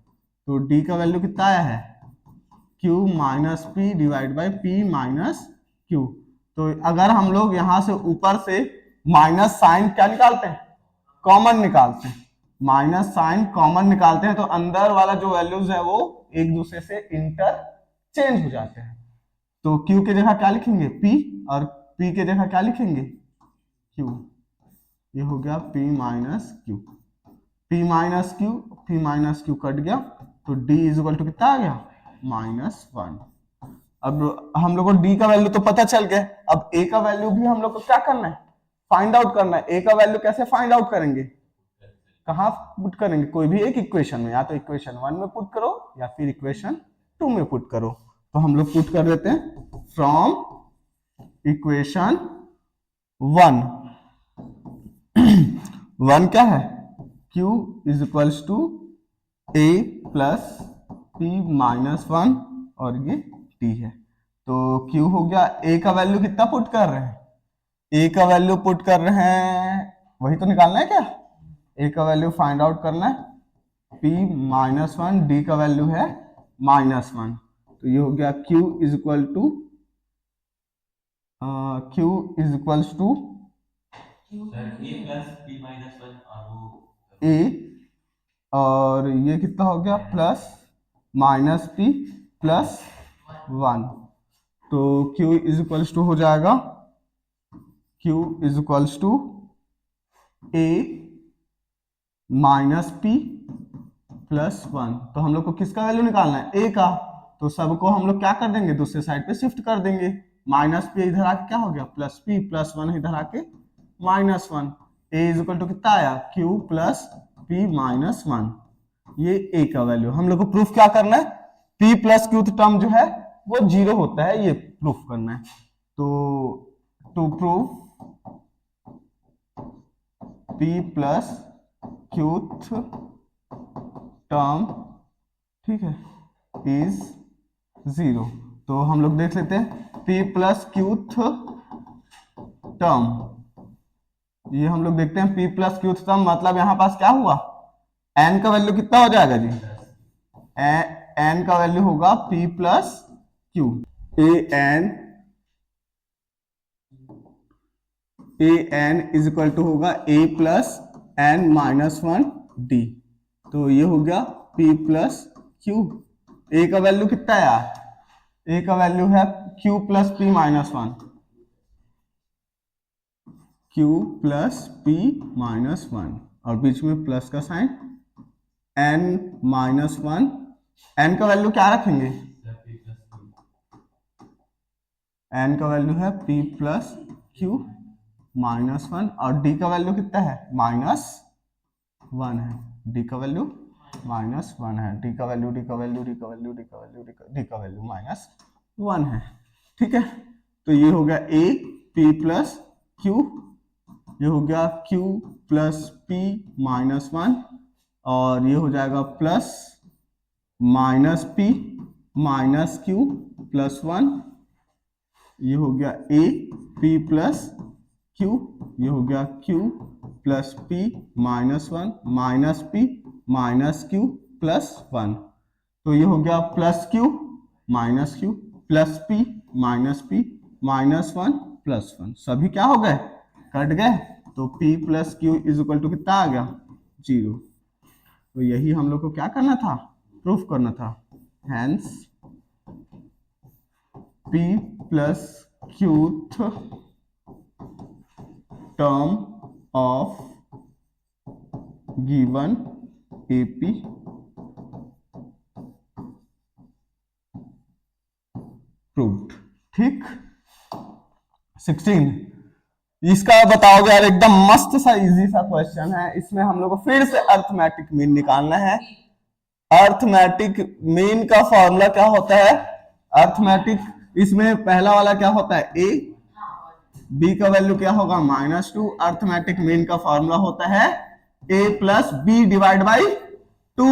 तो D का वैल्यू कितना आया है, Q minus P divide by P minus Q. तो अगर हम लोग यहां से ऊपर से माइनस साइन क्या निकालते हैं, कॉमन निकालते हैं, माइनस साइन कॉमन निकालते हैं, तो अंदर वाला जो वैल्यूज है वो एक दूसरे से इंटरचेंज हो जाते हैं। तो Q के जगह क्या लिखेंगे P, और P के जगह क्या लिखेंगे Q, ये हो गया P minus Q, P minus Q cut गया, तो D इज इक्वल टू कितना आ गया माइनस वन। अब हम लोग को D का वैल्यू तो पता चल गया, अब A का वैल्यू भी हम लोग को क्या करना है, फाइंड आउट करना है। A का वैल्यू कैसे फाइंड आउट करेंगे, कहाँ पुट करेंगे, कोई भी एक इक्वेशन में, या तो इक्वेशन 1 में पुट करो या फिर इक्वेशन 2 में पुट करो। तो हम लोग पुट कर देते हैं फ्रॉम इक्वेशन 1, 1 क्या है, Q is equals to A plus P minus one, और ये T है। तो Q हो गया, A का वैल्यू कितना पुट कर रहे हैं, A का वैल्यू पुट कर रहे हैं, वही तो निकालना है क्या, A का वैल्यू फाइंड आउट करना है, P माइनस वन, D का वैल्यू है माइनस वन। तो ये हो गया Q is equal to Q is equals to A, और ये कितना हो गया plus minus P plus one. तो Q इज इक्वल्स टू हो जाएगा, Q is equals to A minus P plus one. तो हम लोग को किसका वैल्यू निकालना है, A का, तो सबको हम लोग क्या कर देंगे दूसरे साइड पे शिफ्ट कर देंगे, माइनस P इधर आके क्या हो गया प्लस P, प्लस वन इधर आके minus one. A is equal to कितना आया Q plus P minus one, ये A का वैल्यू। हम लोग को प्रूफ क्या करना है, P प्लस Q टर्म जो है वो जीरो होता है, ये प्रूफ करना है। तो to proof P plus qth term, ठीक है, इज 0। तो हम लोग देख लेते हैं p प्लस क्यूथ टर्म, ये हम लोग देखते हैं p प्लस क्यूथ टर्म, मतलब यहां पास क्या हुआ, n का वैल्यू कितना हो जाएगा जी, n का वैल्यू होगा p plus q, a n is equal to होगा a plus n minus 1 d। तो ये हो गया p प्लस क्यू। a का वैल्यू कितना है यार, a का वैल्यू है q plus p minus 1, q plus p minus 1, और बीच में प्लस का साइन, n माइनस 1, n का वैल्यू क्या रखेंगे, n का वैल्यू है p प्लस q माइनस 1, और d का वैल्यू कितना है, माइनस 1 है, d का वैल्यू माइनस 1 है, d का वैल्यू माइनस 1 है, ठीक है। तो ये हो गया a p प्लस q, ये हो गया q प्लस p माइनस 1, और ये हो जाएगा plus minus p minus q plus 1, ये हो गया a p प्लस q, ये हो गया q plus p minus 1 minus p minus q plus 1। तो ये हो गया plus q minus q plus p minus 1 plus 1, सभी क्या हो गए, कट गए। तो p plus q is equal to कितना आ गया, 0। तो यही हम लोग को क्या करना था, प्रूफ करना था। Hence p plus qth term of given AP proved, ठीक। 16 इसका बताओगे यार, एकदम मस्त सा इजी सा क्वेश्चन है। इसमें हम लोग को फिर से अर्थमेटिक मीन निकालना है। अर्थमेटिक मीन का फॉर्मूला क्या होता है, अर्थमेटिक, इसमें पहला वाला क्या होता है a, b का वैल्यू क्या होगा -2। अर्थमेटिक मीन का फॉर्मूला होता है a plus b divide by 2।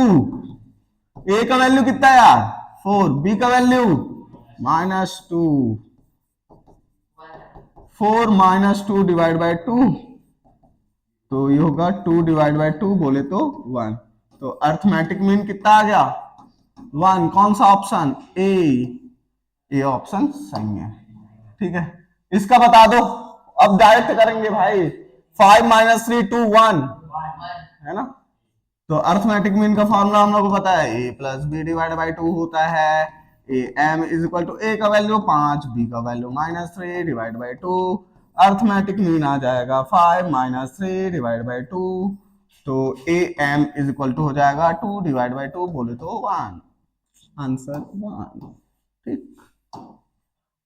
a का वैल्यू कितना है यार 4, b का वैल्यू -2, 4 माइनस 2 डिवाइड बाई 2, तो ये होगा 2 डिवाइड बाई 2 बोले तो 1। तो अर्थमेटिक मीन कितना आ गया 1। कौन सा ऑप्शन, ए ऑप्शन सही है, ठीक है। इसका बता दो, अब डायरेक्ट करेंगे भाई, 5 माइनस 3 2 1 है ना। तो अर्थमेटिक मीन का फॉर्मूला हम लोग को पता है, a plus b divide by 2 होता है। M is equal to a का वैल्यू 5, b का value -3 divide by 2। Arithmetic mean आ जाएगा 5 माइनस 3 डिवाइड बाई 2। तो A M is equal to हो जाएगा 2 डिवाइड बाई 2 बोले तो 1, आंसर 1, ठीक।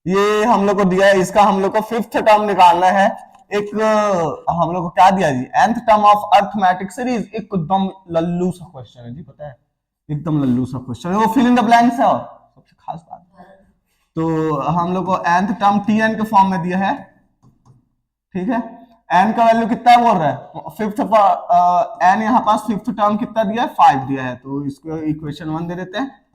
ये हम लोग को दिया है, इसका हम लोग को फिफ्थ टर्म निकालना है। एक हम लोग को क्या दिया जी, nth term of arithmetic series. एकदम लल्लू सा क्वेश्चन है जी, पता है, एकदम लल्लू सा क्वेश्चन है, वो फिल इन द ब्लैंक्स है। और सबसे खास बात, तो हम लोग को nth टर्म tn के फॉर्म में दिया है, ठीक है। n का वैल्यू कितना है बोल रहा है, फिफ्थ n यहाँ पास फिफ्थ टर्म कितना दिया है 5 दिया है, तो इसको इक्वेशन 1 दे देते हैं।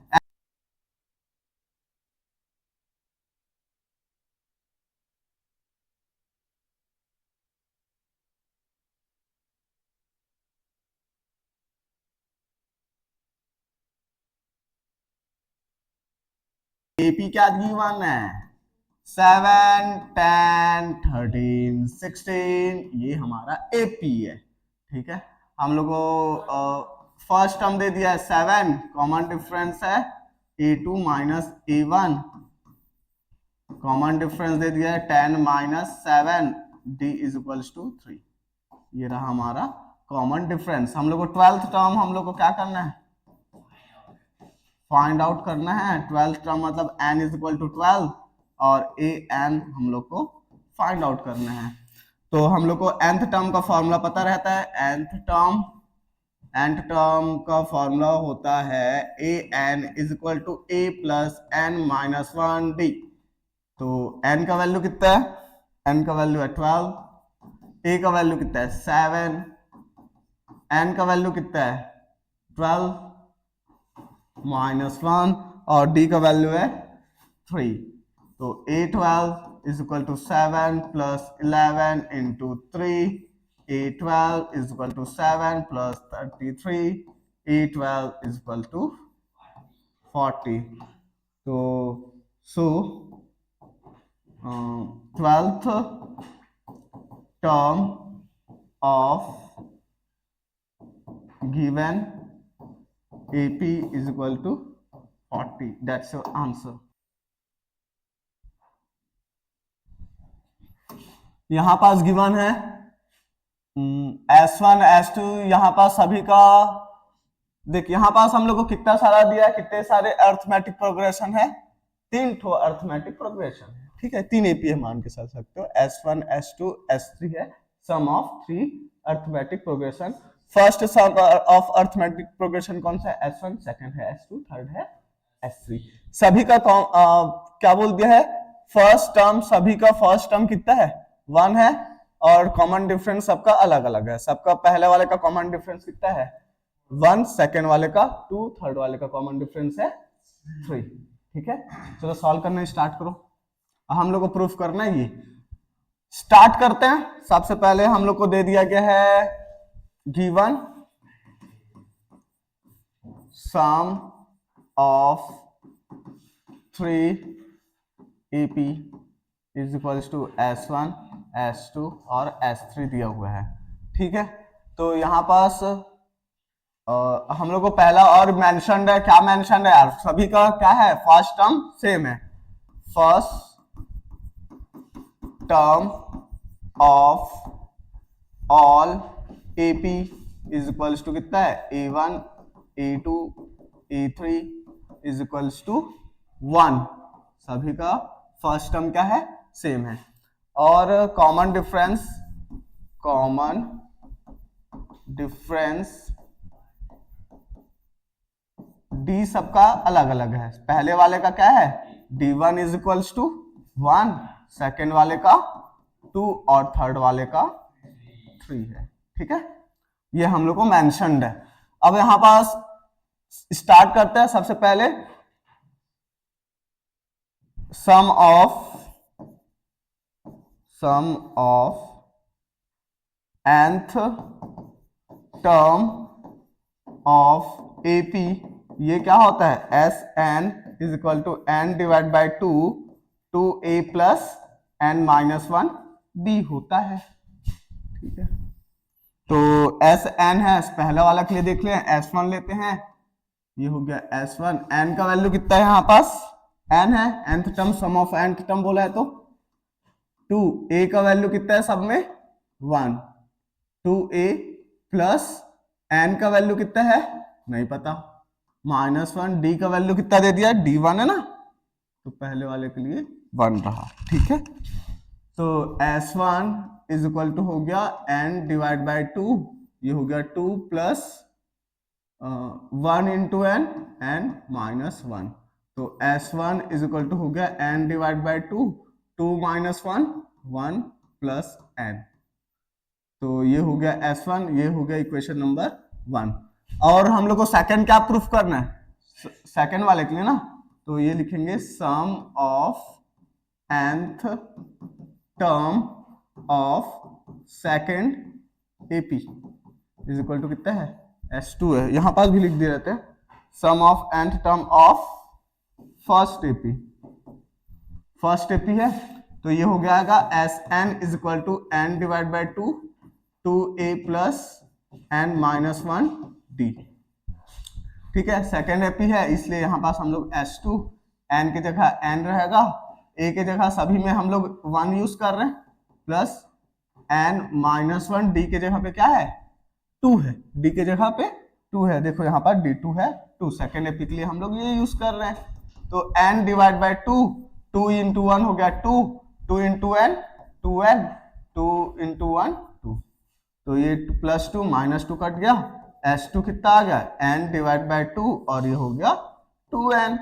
एपी क्या गिवन है, 7 10 13 16, ये हमारा एपी है, ठीक है। हम लोग को फर्स्ट टर्म दे दिया है 7, कॉमन डिफरेंस है a2 minus a1, common difference दे दिया है 10 minus 7, d is equals to 3। ये रहा हमारा कॉमन डिफरेंस। हम लोग को 12th टर्म हम लोग को क्या करना है, फाइंड आउट करना है। 12th टर्म मतलब n इज इक्वल टू 12, और ए एन हम लोग को फाइंड आउट करना है। तो हम लोग को nth टर्म का फॉर्मूला पता रहता है। nth टर्म का फॉर्मूला होता है a n is equal to a plus n minus 1 d. तो n का वैल्यू कितना है, n का वैल्यू है 12, a का वैल्यू कितना है 7, n का वैल्यू कितना है 12 -1 और d का वैल्यू है 3। तो a12 is equal to 7 plus 11 into 3, a12 is equal to 7 plus 33, a12 is equal to 40। तो सो 12th term of given AP is equal to 40. That's your answer. यहां पास गिवन है S1 S2, यहां पास सभी का देख, यहां पास हम लोग को कितना सारा दिया है, कितने सारे अर्थमेटिक प्रोग्रेशन है, 3 ठो अर्थमेटिक प्रोग्रेशन है, ठीक है, 3 एपीए मान के चल सकते हो। S1 S2 S3 है sum of 3 arithmetic progression. First sum of arithmetic progression कौन सा है S1, सेकंड है S2, थर्ड है S3। सभी का क्या बोल दिया है, फर्स्ट टर्म, सभी का फर्स्ट टर्म कितना है 1 है और कॉमन डिफरेंस सबका अलग अलग है। सबका पहले वाले का कॉमन डिफरेंस कितना है 1, सेकेंड वाले का 2, थर्ड वाले का कॉमन डिफरेंस है 3। ठीक है, चलो सॉल्व करना स्टार्ट करो। हम लोग को प्रूफ करना है ये, स्टार्ट करते हैं। सबसे पहले हम लोग को दे दिया गया है given sum of 3 AP is equals to S1 S2 और S3 दिया हुआ है। ठीक है, तो यहां पास हम लोग को पहला और मेंशन्ड है, क्या मेंशन्ड है यार, सभी का क्या है फर्स्ट टर्म सेम है। First term of all AP is equals to कितना है A1 A2 A3 is equals to 1। सभी का फर्स्ट टर्म क्या है सेम है। और कॉमन डिफरेंस D सबका अलग अलग है। पहले वाले का क्या है D1 is equals to 1, second वाले का 2 और थर्ड वाले का 3 है। ठीक है, ये हम लोग को मेंशन्ड है। अब यहां पास स्टार्ट करते हैं। सबसे पहले sum of nth term of AP, ये क्या होता है Sn is equal to n divide by 2a plus n minus 1 b होता है। ठीक है, तो Sn है, पहला वाला के लिए देख लें, S1 लेते हैं, ये हो गया S1। n का वैल्यू कितना है यहाँ पास n है, nth term sum of nth term बोला है तो 2, a का वैल्यू कितना है सब में 1, 2a प्लस n का वैल्यू कितना है नहीं पता -1, d का वैल्यू कितना दे दिया D1 है ना, तो पहले वाले के लिए 1 रहा। ठीक है, तो S1 इज इक्वल टू हो गया n डिवाइड बाई 2, ये हो गया 2 प्लस 1 इंटू n माइनस 1। तो S1 इज इक्वल टू हो गया n divide by 2 minus 1 plus n। तो ये हो गया S1, ये हो गया इक्वेशन नंबर 1। और हम लोग को सेकंड क्या प्रूफ करना है, सेकंड वाले के लिए ना, तो ये लिखेंगे sum of nth term of second AP is equal to कितना है S2 है, यहां पास भी लिख दे रहते हैं। Sum of nth term of first AP है, तो ये हो जाएगा Sn is equal to n divide by 2a plus n minus 1 d। ठीक है, सेकेंड AP है, इसलिए यहां पास हम लोग S2, n की जगह n रहेगा, a की जगह सभी में हम लोग 1 यूज कर रहे हैं, प्लस n माइनस 1, d के जगह पे क्या है 2 है, d के जगह पे 2 है, देखो यहाँ पर d2 है 2, सेकेंड AP के लिए हम लोग ये यूज कर रहे हैं। तो n डिवाइड बाई 2 इंटू 1 हो गया 2 इंटू n 2n, 2 इंटू 1 2, तो ये प्लस 2 माइनस 2 कट गया, S2 कितना आ गया n डिवाइड बाई 2 और ये हो गया 2n,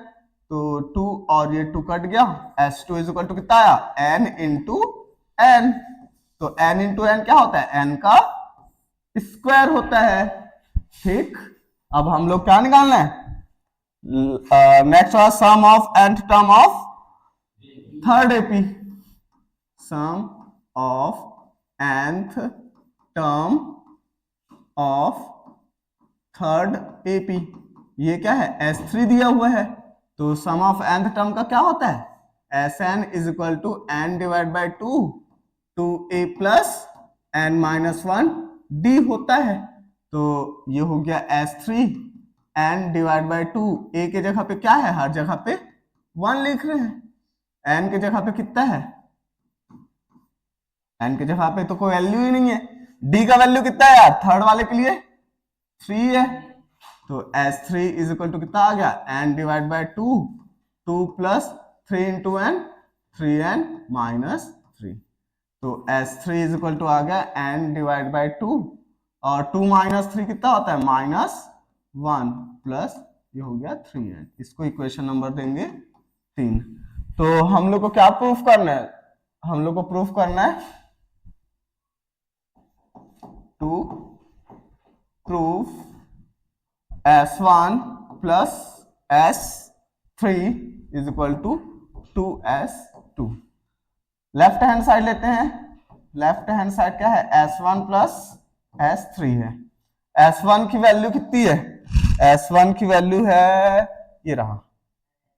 तो 2 और ये 2 कट गया, S2 इज इक्वल टू कितना आया n इंटू n। तो n इंटू n क्या होता है n का स्क्वायर होता है, ठीक, अब हम लोग क्या निकालना है, नेक्स्ट वाला sum of nth term of third AP, sum of nth term of third AP, ये क्या है S3 दिया हुआ है, तो सम ऑफ nth टर्म का क्या होता है Sn is equal to n divide by 2 a plus n minus 1 d होता है, तो ये हो गया S3 n divide by 2, a के जगह पे क्या है, हर जगह पे 1 लिख रहे हैं, n के जगह पे कितना है, n के जगह पे तो कोई वैल्यू ही नहीं है, d का वैल्यू कितना है यार, थर्ड वाले के लिए 3 है, तो S3 इज इक्वल टू कितना आ गया n divide by 2 plus 3 into n 3n minus 3, तो S3 इज इक्वल टू आ गया n डिवाइड बाई 2 और 2 माइनस 3 कितना होता है -1 प्लस ये हो गया 3n, इसको इक्वेशन नंबर देंगे 3। तो हम लोग को क्या प्रूफ करना है, हम लोग को प्रूफ करना है to proof S1 plus S3 is equal to 2S2। Left hand side लेते हैं, लेफ्ट हैंड साइड क्या है S1 प्लस S3 है, S1 की वैल्यू कितनी है, S1 की वैल्यू है ये रहा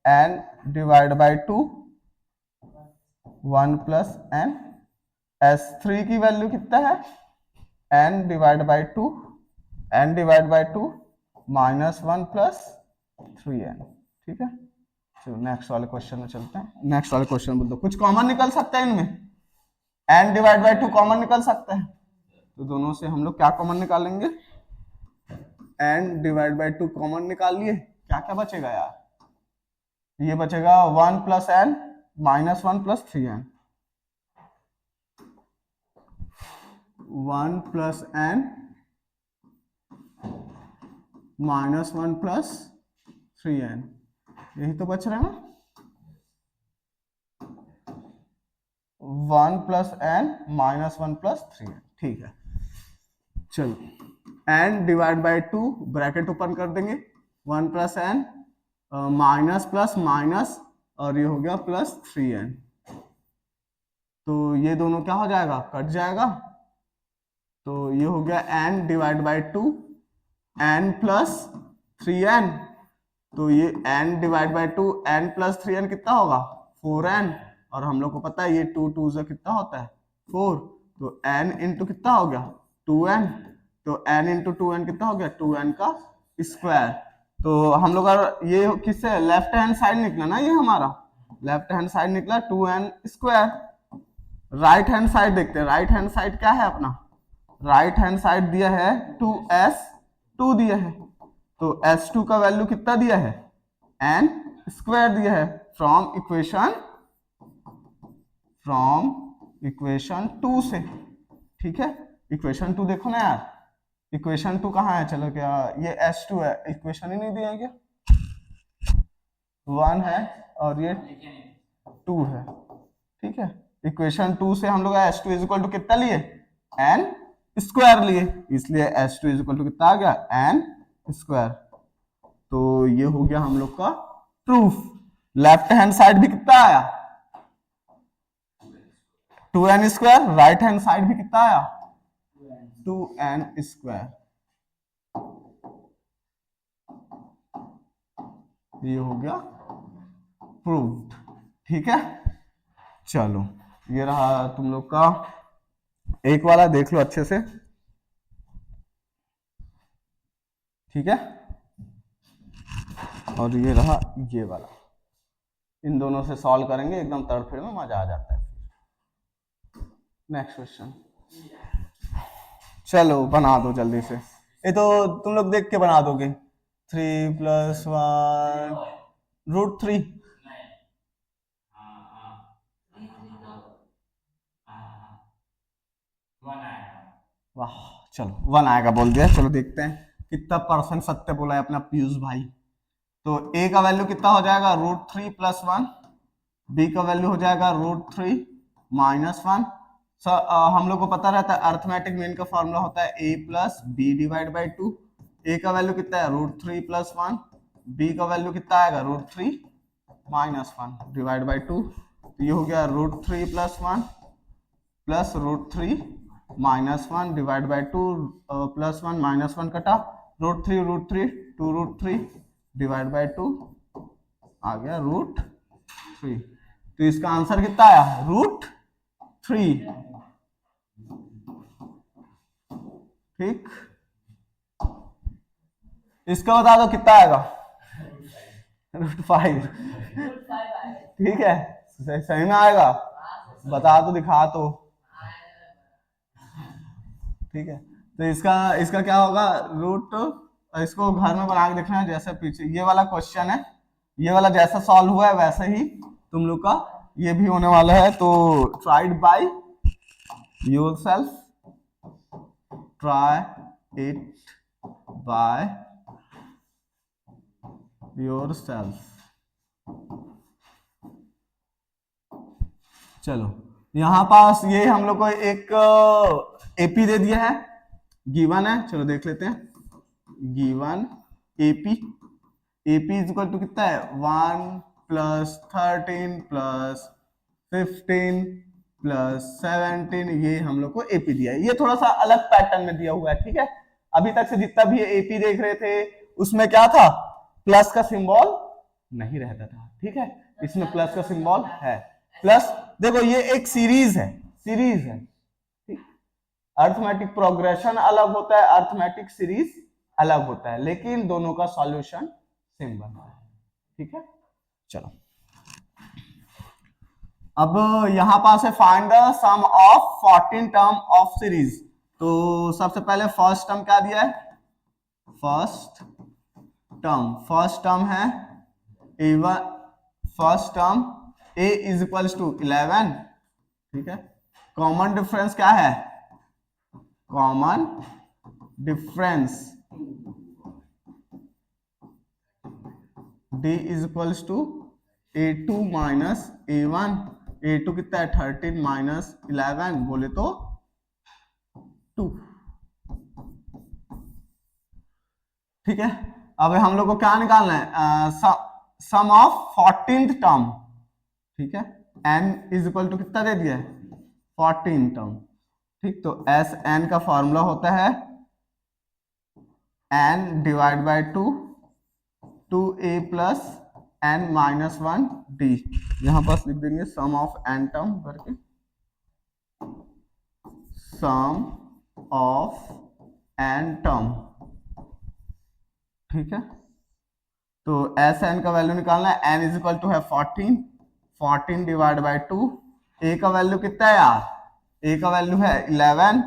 n divide by 2 1 plus n, S3 की वैल्यू कितना है n divide by 2 minus 1 plus 3n, ठीक है। चलो नेक्स्ट वाले क्वेश्चन में चलते हैं, नेक्स्ट वाले क्वेश्चन बोल दो, कुछ कॉमन निकल सकता है इनमें, n डिवाइड बाई 2 कॉमन निकल सकता है, तो दोनों से हम लोग क्या कॉमन निकालेंगे, n डिवाइड बाई 2 कॉमन निकाल लिए, क्या क्या बचेगा यार, ये बचेगा 1 plus n minus 1 plus 3n, 1 plus n minus 1 plus 3n, यही तो बच रहा है ना, 1 plus n minus 1 plus 3n, ठीक है। चलो n divide by 2 bracket open कर देंगे, 1 plus n minus plus minus और ये हो गया प्लस 3n, तो ये दोनों क्या हो जाएगा कट जाएगा, तो ये हो गया n divide by 2 n plus 3n, तो ये n divide by 2 n plus 3n कितना होगा 4n, और हम लोग को पता है ये 2 2 से कितना होता है 4, तो n इंटू कितना हो गया 2n, तो n इंटू 2n कितना हो गया 2n का स्क्वायर, तो हम लोग अगर ये किससे लेफ्ट हैंड साइड निकला ना, ये हमारा लेफ्ट हैंड साइड निकला 2n square, right hand side देखते हैं, राइट हैंड साइड क्या है अपना, राइट हैंड साइड दिया है 2s2 दिया है, तो s2 का वैल्यू कितना दिया है n स्क्वायर दिया है, फ्रॉम इक्वेशन 2 से, ठीक है। इक्वेशन 2 देखो ना यार, इक्वेशन 2 कहाँ है, चलो क्या ये s2 है, इक्वेशन ही नहीं दिया है क्या, 1 है और ये 2 है, ठीक है। इक्वेशन 2 से हम लोग s2 इज इक्वल टू कितना लिए n स्क्वायर लिए, इसलिए s2 इज इक्वल टू कितना आ गया n स्क्वायर, तो ये हो गया हम लोग का प्रूफ। लेफ्ट हैंड साइड भी कितना आया 2n square, right hand side भी कितना आया 2n स्क्वायर, ये हो गया प्रूव्ड, ठीक है। चलो ये रहा तुम लोग का एक वाला, देख लो अच्छे से, ठीक है, और ये रहा ये वाला, इन दोनों से सॉल्व करेंगे, एकदम तड़फेड़ में मजा आ जाता है। नेक्स्ट क्वेश्चन, चलो बना दो जल्दी से, ये तो तुम लोग देख के बना दोगे, 3 + 1 √3, वाह चलो 1 आएगा बोल दिया, चलो देखते हैं कितना परसेंट सत्य बोला है अपना पीयूष भाई। तो a का वैल्यू कितना हो जाएगा √3 + 1, b का वैल्यू हो जाएगा √3 - 1, हम लोग को पता रहता है अर्थमेटिक मीन का फॉर्मूला होता है a + b डिवाइड बाई 2, ए का वैल्यू कितना है √3 + 1, बी का वैल्यू कितना आएगा √3 - 1 डिवाइड बाई 2। तो ये हो गया √3 + 1 प्लस √3 - 1 डिवाइड बाई 2, +1 -1 कटा, √3 2 √3 डिवाइड बाई 2 आ गया √3। तो इसका आंसर कितना आया √3। ठीक, इसका बता दो कितना आएगा √5। ठीक है, सही में आएगा, बता तो दिखा तो। ठीक है, तो इसका इसका क्या होगा रूट, इसको घर में बना के देखना है जैसे पीछे ये वाला क्वेश्चन है, ये वाला जैसा सॉल्व हुआ है वैसे ही तुम लोग का ये भी होने वाला है। तो tried by yourself, try it by yourself. चलो यहाँ पास ये हम लोग को एक एपी दे दिया है, गिवन है, चलो देख लेते हैं। Given AP, AP is equal to कितना है 1 + 13 + 15 + 17, ये हम लोग को एपी दिया है। ये थोड़ा सा अलग पैटर्न में दिया हुआ है। ठीक है, अभी तक से जितना भी एपी देख रहे थे उसमें क्या था, प्लस का सिंबल नहीं रहता था। ठीक है, इसमें प्लस का सिंबल है। प्लस देखो ये एक सीरीज है, सीरीज है। अर्थमेटिक प्रोग्रेशन अलग होता है, अर्थमेटिक सीरीज अलग होता है, लेकिन दोनों का सॉल्यूशन सेम बनता है। ठीक है, चलो अब यहां पास है find the sum of 14 term of series. तो सबसे पहले फर्स्ट टर्म क्या दिया है, फर्स्ट टर्म है A1, first term A is equal to 11। ठीक है, कॉमन डिफरेंस क्या है, common difference D is equal to A2 minus A1। A2 कितना है 13 माइनस 11 बोले तो 2। ठीक है, अब हम लोग को क्या निकालना है, सम ऑफ 14th टर्म। ठीक है, n इज इक्वल टू कितना दे दिया है 14 टर्म। ठीक, तो एस एन का फॉर्मूला होता है n divide by 2, 2a plus n minus 1 d। यहां पास लिख देंगे सम ऑफ n टर्म करके, सम ऑफ n टर्म। ठीक है, तो एस एन का वैल्यू निकालना है, n इज इक्वल टू है 14, 14 डिवाइड बाई 2। a का वैल्यू कितना है यार, a का वैल्यू है 11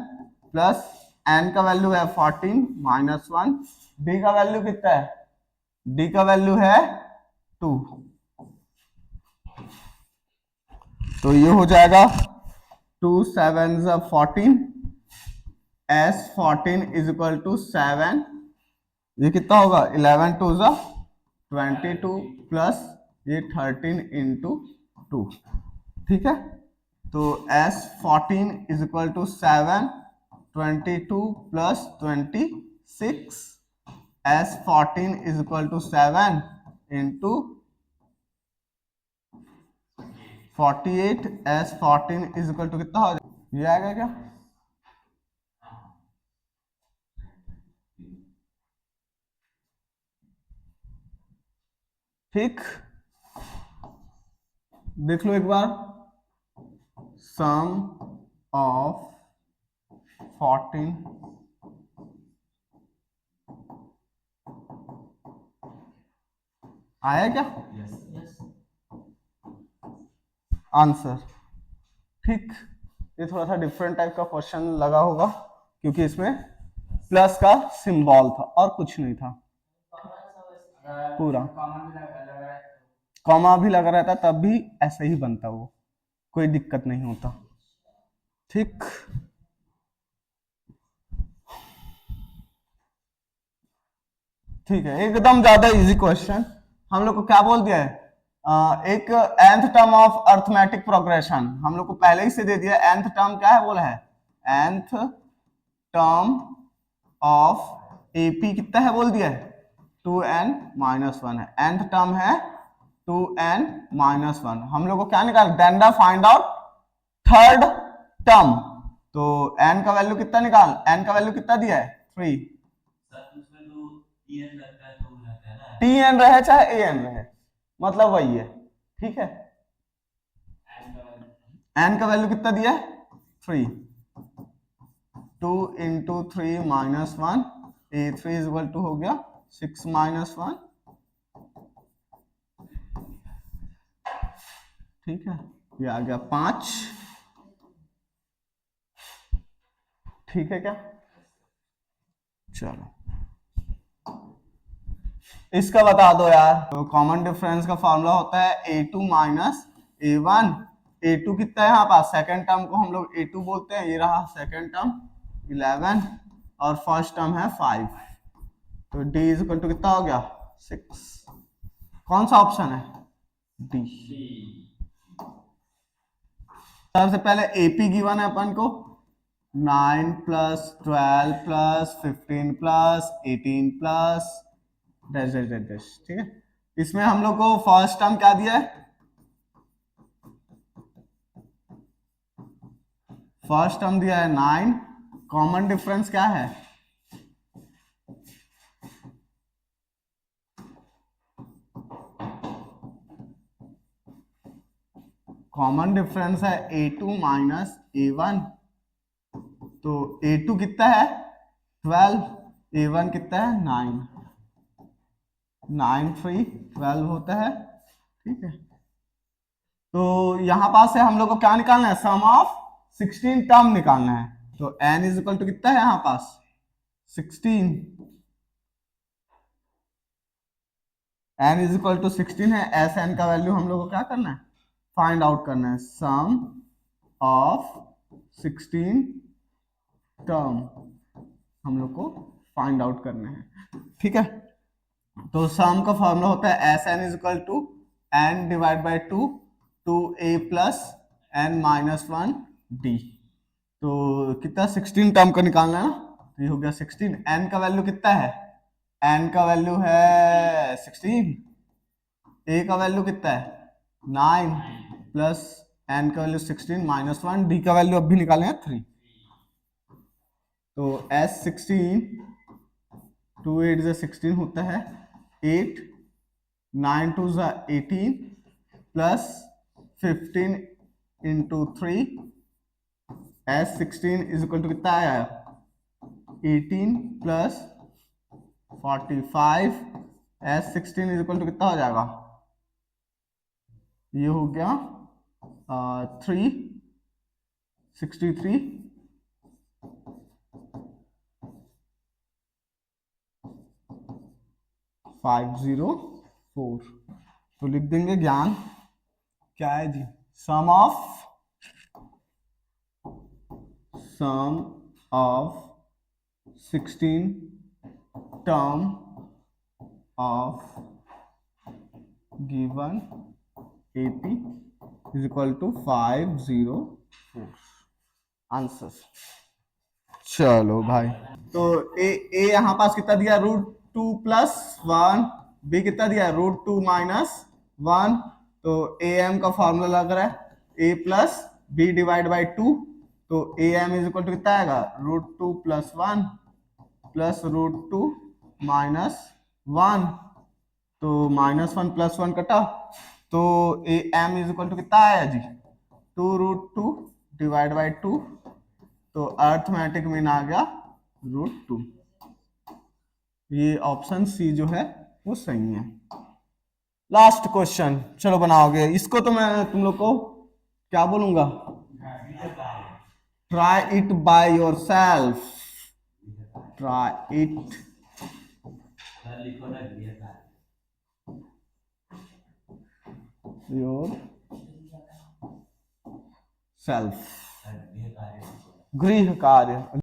प्लस n का वैल्यू है 14 माइनस 1, d का वैल्यू कितना है, d का वैल्यू है 2। तो ये हो जाएगा 2 7 14, s 14 इज इक्वल टू 7, ये कितना होगा 11 2 22 प्लस ये 13 इंटू 2। ठीक है, तो s 14 is equal to 7, 22 plus 26, s 14 is equal to 7 into 48, s 14 is equal to कितना हो जाएगा, ये आएगा क्या, ठीक, देख लो एक बार, सम ऑफ 14 आया क्या आंसर। ठीक, ये थोड़ा सा डिफरेंट टाइप का क्वेश्चन लगा होगा क्योंकि इसमें प्लस का सिंबल था और कुछ नहीं था, पूरा कॉमा भी लगा रहता तब भी ऐसे ही बनता, वो कोई दिक्कत नहीं होता। ठीक, ठीक है, एकदम ज्यादा इजी क्वेश्चन। हम लोग को क्या बोल दिया है, एक nth term of arithmetic progression हम लोग को पहले ही से दे दिया। nth टर्म क्या है बोला है, nth टर्म ऑफ AP कितना है बोल दिया है 2n-1 है, nth टर्म है 2n-1। हम लोग को क्या निकाल then find out third term. तो n का वैल्यू कितना निकाल, n का वैल्यू कितना दिया है 3। tn रहे चाहे an रहे मतलब वही है, ठीक है। n का वैल्यू कितना दिया है 3, 2 into 3 minus 1, A3 equal to हो गया 6 माइनस 1, ठीक है। ये आ गया 5, ठीक है क्या। चलो इसका बता दो यार। तो कॉमन डिफरेंस का फॉर्मूला होता है A2 माइनस A1। A2 कितना है यहाँ पास, सेकंड टर्म को हम लोग A2 बोलते हैं, ये रहा सेकंड टर्म 11 और फर्स्ट टर्म है 5। तो D इज इक्वल टू कितना हो गया 6। कौन सा ऑप्शन है D। सबसे पहले AP गिवन है अपन को 9 plus 12 plus 15 plus 18 plus dash dash dash dash, ठीक है। इसमें हम लोग को फर्स्ट टर्म क्या दिया है, फर्स्ट टर्म दिया है 9। कॉमन डिफरेंस क्या है, कॉमन डिफरेंस है A2 माइनस A1। तो A2 कितना है 12, A1 कितना है 9, 9 3 12 होता है, ठीक है। तो यहां पास से हम लोग को क्या निकालना है, सम ऑफ 16 टर्म निकालना है। तो n इज इक्वल टू कितना है यहां पास 16, n इज इक्वल टू 16 है। एस एन का वैल्यू हम लोग को क्या करना है, फाइंड आउट करना है, सम ऑफ 16 टर्म हम लोग को फाइंड आउट करना है, ठीक है। तो सम का फॉर्मूला होता है S n is equal to n divide by 2 2a plus n minus 1 d। तो कितना 16 टर्म का निकालना है ना, तो ये हो गया 16। n का वैल्यू कितना है, n का वैल्यू है 16, a का वैल्यू कितना है 9 प्लस n का वैल्यू 16 माइनस 1, d का वैल्यू अब भी निकाले हैं 3। तो s 16 2 8 जा 16 होता है 8, 9 2 जा 18 plus 15 into 3, s 16 is equal to कितना आया 18 plus 45, s 16 is equal to कितना हो जाएगा, ये हो गया 363 504। तो लिख देंगे ज्ञान क्या है जी, sum of 16 term of given AP is equal to 504 answer. चलो भाई, तो ए यहां पास कितना दिया √2 प्लस 1, बी कितना दिया √2 माइनस 1। तो AM का फॉर्मूला लग रहा है a plus b divide by 2। तो AM इज इक्वल टू कितना आएगा √2 प्लस 1 प्लस √2 माइनस 1। तो -1 प्लस 1 कटा, तो AM इज इक्वल टू कितना आया जी 2√2 डिवाइड बाई 2। तो अर्थमेटिक मीन आ गया √2। ये ऑप्शन सी जो है वो सही है। लास्ट क्वेश्चन चलो बनाओगे इसको, तो मैं तुम लोग को क्या बोलूंगा, try it by your self, try it your self, गृह कार्य।